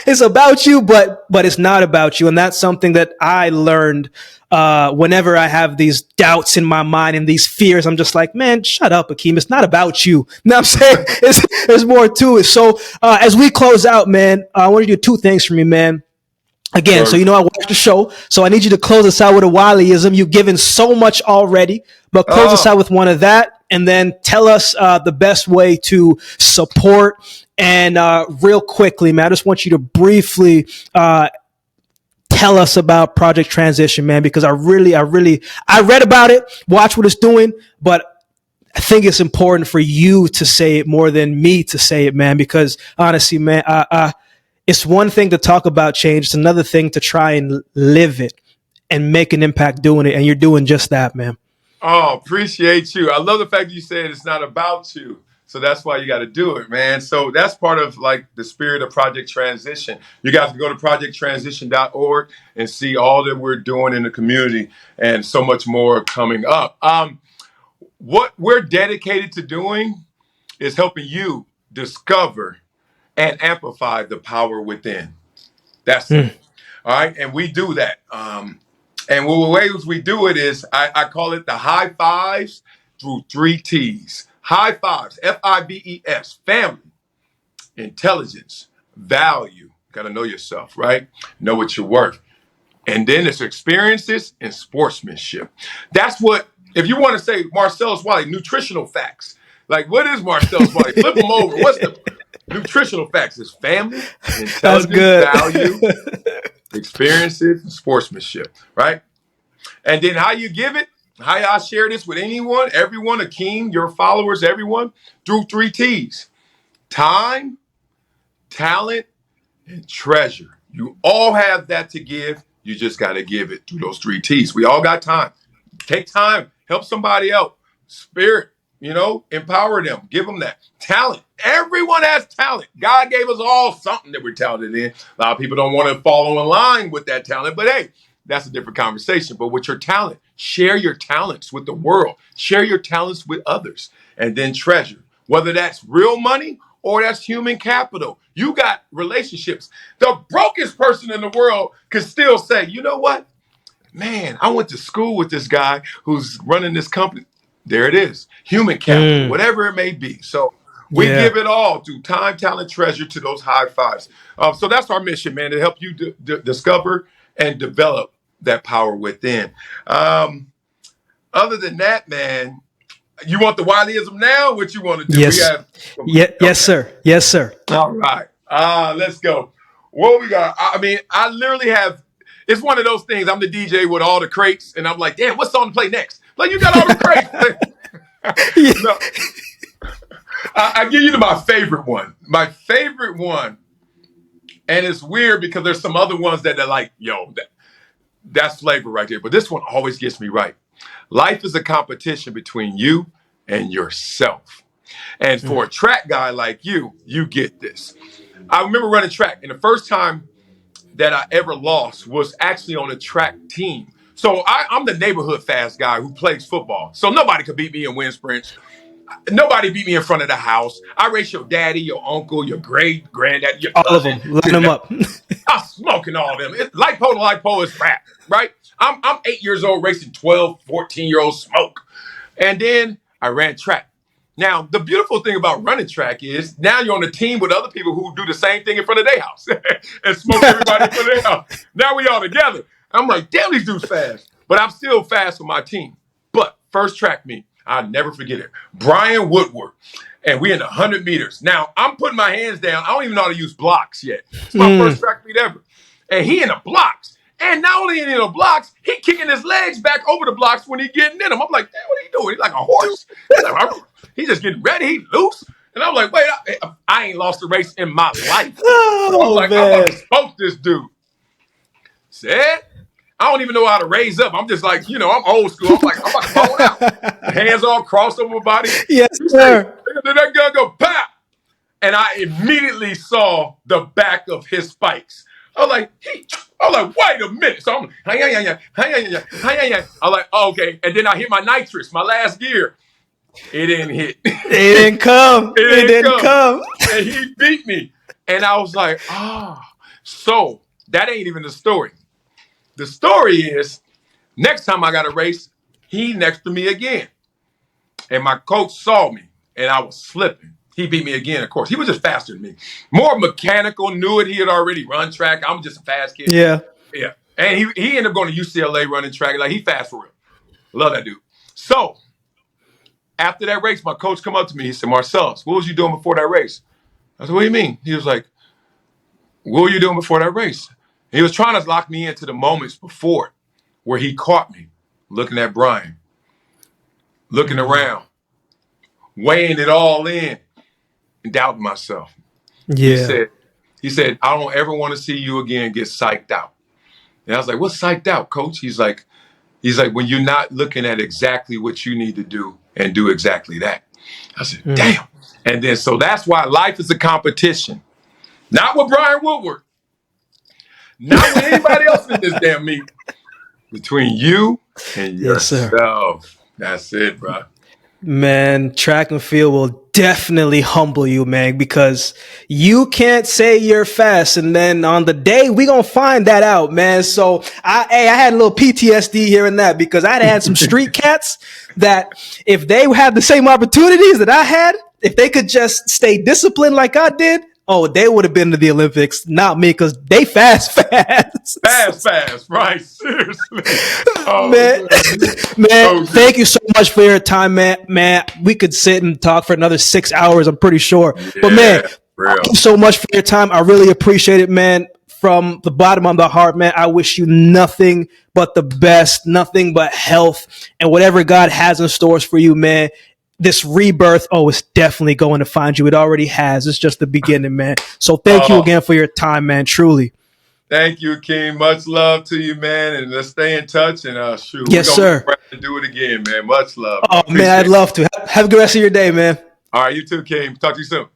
it's about you, but it's not about you, and that's something that I learned. Whenever I have these doubts in my mind and these fears, I'm just like, man, shut up, Akeem. It's not about you. You know what I'm saying? There's more to it. So, as we close out, man, I want you to do two things for me, man. Again, so I watched the show, so I need you to close us out with a Wileyism. You've given so much already, but close us out with one of that, and then tell us the best way to support. And real quickly, man, I just want you to briefly tell us about Project Transition, man, because I read about it, watch what it's doing, but I think it's important for you to say it more than me to say it, man, because honestly, man, it's one thing to talk about change. It's another thing to try and live it and make an impact doing it. And you're doing just that, man. Oh, appreciate you. I love the fact you said it's not about you. So that's why you got to do it, man. So that's part of like the spirit of Project Transition. You guys can go to projecttransition.org and see all that we're doing in the community and so much more coming up. What we're dedicated to doing is helping you discover and amplify the power within. That's it. All right. And we do that. And one of the ways we do it is I call it the high fives through 3 T's. High fives, FIVES, family, intelligence, value. Got to know yourself, right? Know what you're worth. And then it's experiences and sportsmanship. That's what, if you want to say Marcellus Wiley, nutritional facts. Like, what is Marcellus Wiley? Flip them over. What's the nutritional facts? It's family, That's intelligence, good. value, experiences, and sportsmanship, right? And then how you give it, how I share this with anyone, everyone, Akeem, your followers, everyone, through 3 T's. Time, talent, and treasure. You all have that to give. You just got to give it through those 3 T's. We all got time. Take time. Help somebody out. Spirit, empower them. Give them that. Talent. Everyone has talent. God gave us all something that we're talented in. A lot of people don't want to follow in line with that talent, but hey, that's a different conversation. But with your talent, share your talents with the world. Share your talents with others. And then treasure. Whether that's real money or that's human capital. You got relationships. The brokest person in the world could still say, you know what? Man, I went to school with this guy who's running this company. There it is. Human capital, whatever it may be. So we give it all through time, talent, treasure to those high fives. So that's our mission, man, to help you discover and develop that power within. Other than that, man, you want the Wileyism now? What you want to do? Yes. Yes, sir. Yes, sir. All right. Let's go. What we got? I literally have, it's one of those things. I'm the DJ with all the crates, and I'm like, damn, what song to play next? Like, you got all the crates. No. I give you my favorite one. My favorite one, and it's weird because there's some other ones that are like, yo, that's flavor right there. But this one always gets me right. Life is a competition between you and yourself. And for a track guy like you, you get this. I remember running track, and the first time that I ever lost was actually on a track team. So I'm the neighborhood fast guy who plays football. So nobody could beat me in wind sprints. Nobody beat me in front of the house. I race your daddy, your uncle, your great granddad, your all cousin. of them. Line them up. I'm smoking all of them. Light pole to light pole is rap, right? I'm 8 years old racing 12, 14-year-old smoke. And then I ran track. Now, the beautiful thing about running track is now you're on a team with other people who do the same thing in front of their house and smoke everybody in front of their house. Now we all together. I'm like, damn, these dudes fast. But I'm still fast with my team. But first track meet, I'll never forget it. Brian Woodward. And we in 100 meters. Now, I'm putting my hands down. I don't even know how to use blocks yet. It's my first track meet ever. And he in the blocks. And not only in the blocks, he kicking his legs back over the blocks when he getting in them. I'm like, damn, what are you doing? He's like a horse. He's just getting ready. He's loose. And I'm like, wait, I ain't lost a race in my life. So I'm like, I'm about to smoke this dude. Said, I don't even know how to raise up. I'm just like, I'm old school. I'm like, I'm about to blow out. Hands all crossed over my body. Yes, sir. Then that gun go, pop. And I immediately saw the back of his spikes. I was like, wait a minute. So I'm like, oh, okay. And then I hit my nitrous, my last gear. It didn't hit. It didn't come. It didn't come. And he beat me. And I was like, so that ain't even the story. The story is, next time I got a race, he next to me again. And my coach saw me, and I was slipping. He beat me again, of course. He was just faster than me. More mechanical, knew it. He had already run track. I'm just a fast kid. Yeah. Yeah. And he ended up going to UCLA running track. Like, he fast for real. Love that dude. So, after that race, my coach come up to me. He said, Marcellus, what was you doing before that race? I said, what do you mean? He was like, what were you doing before that race? He was trying to lock me into the moments before where he caught me looking at Brian, looking around, weighing it all in, and doubting myself. Yeah. He said, I don't ever want to see you again get psyched out. And I was like, what's psyched out, coach? He's like, when you're not looking at exactly what you need to do and do exactly that. I said, damn. And then, so that's why life is a competition. Not with Brian Woodward. Not with anybody else in this damn meet. Between you and yourself. Sir. That's it, bro. Man, track and field will definitely humble you, man, because you can't say you're fast. And then on the day, we going to find that out, man. So I had a little PTSD here and that because I had some street cats that if they had the same opportunities that I had, if they could just stay disciplined like I did, Oh, they would have been to the Olympics, not me, because they fast. Fast, right? Seriously. Oh, man, so thank you so much for your time, man. We could sit and talk for another 6 hours, I'm pretty sure. But man, thank you so much for your time. I really appreciate it, man. From the bottom of the heart, man, I wish you nothing but the best, nothing but health, and whatever God has in stores for you, man. This rebirth, it's definitely going to find you. It already has. It's just the beginning, man. So thank you again for your time, man. Truly. Thank you, Akeem. Much love to you, man. And let's stay in touch. And yes, sir. Do it again, man. Much love. Oh, man, I'd love to. Have a good rest of your day, man. All right, you too, Akeem. Talk to you soon.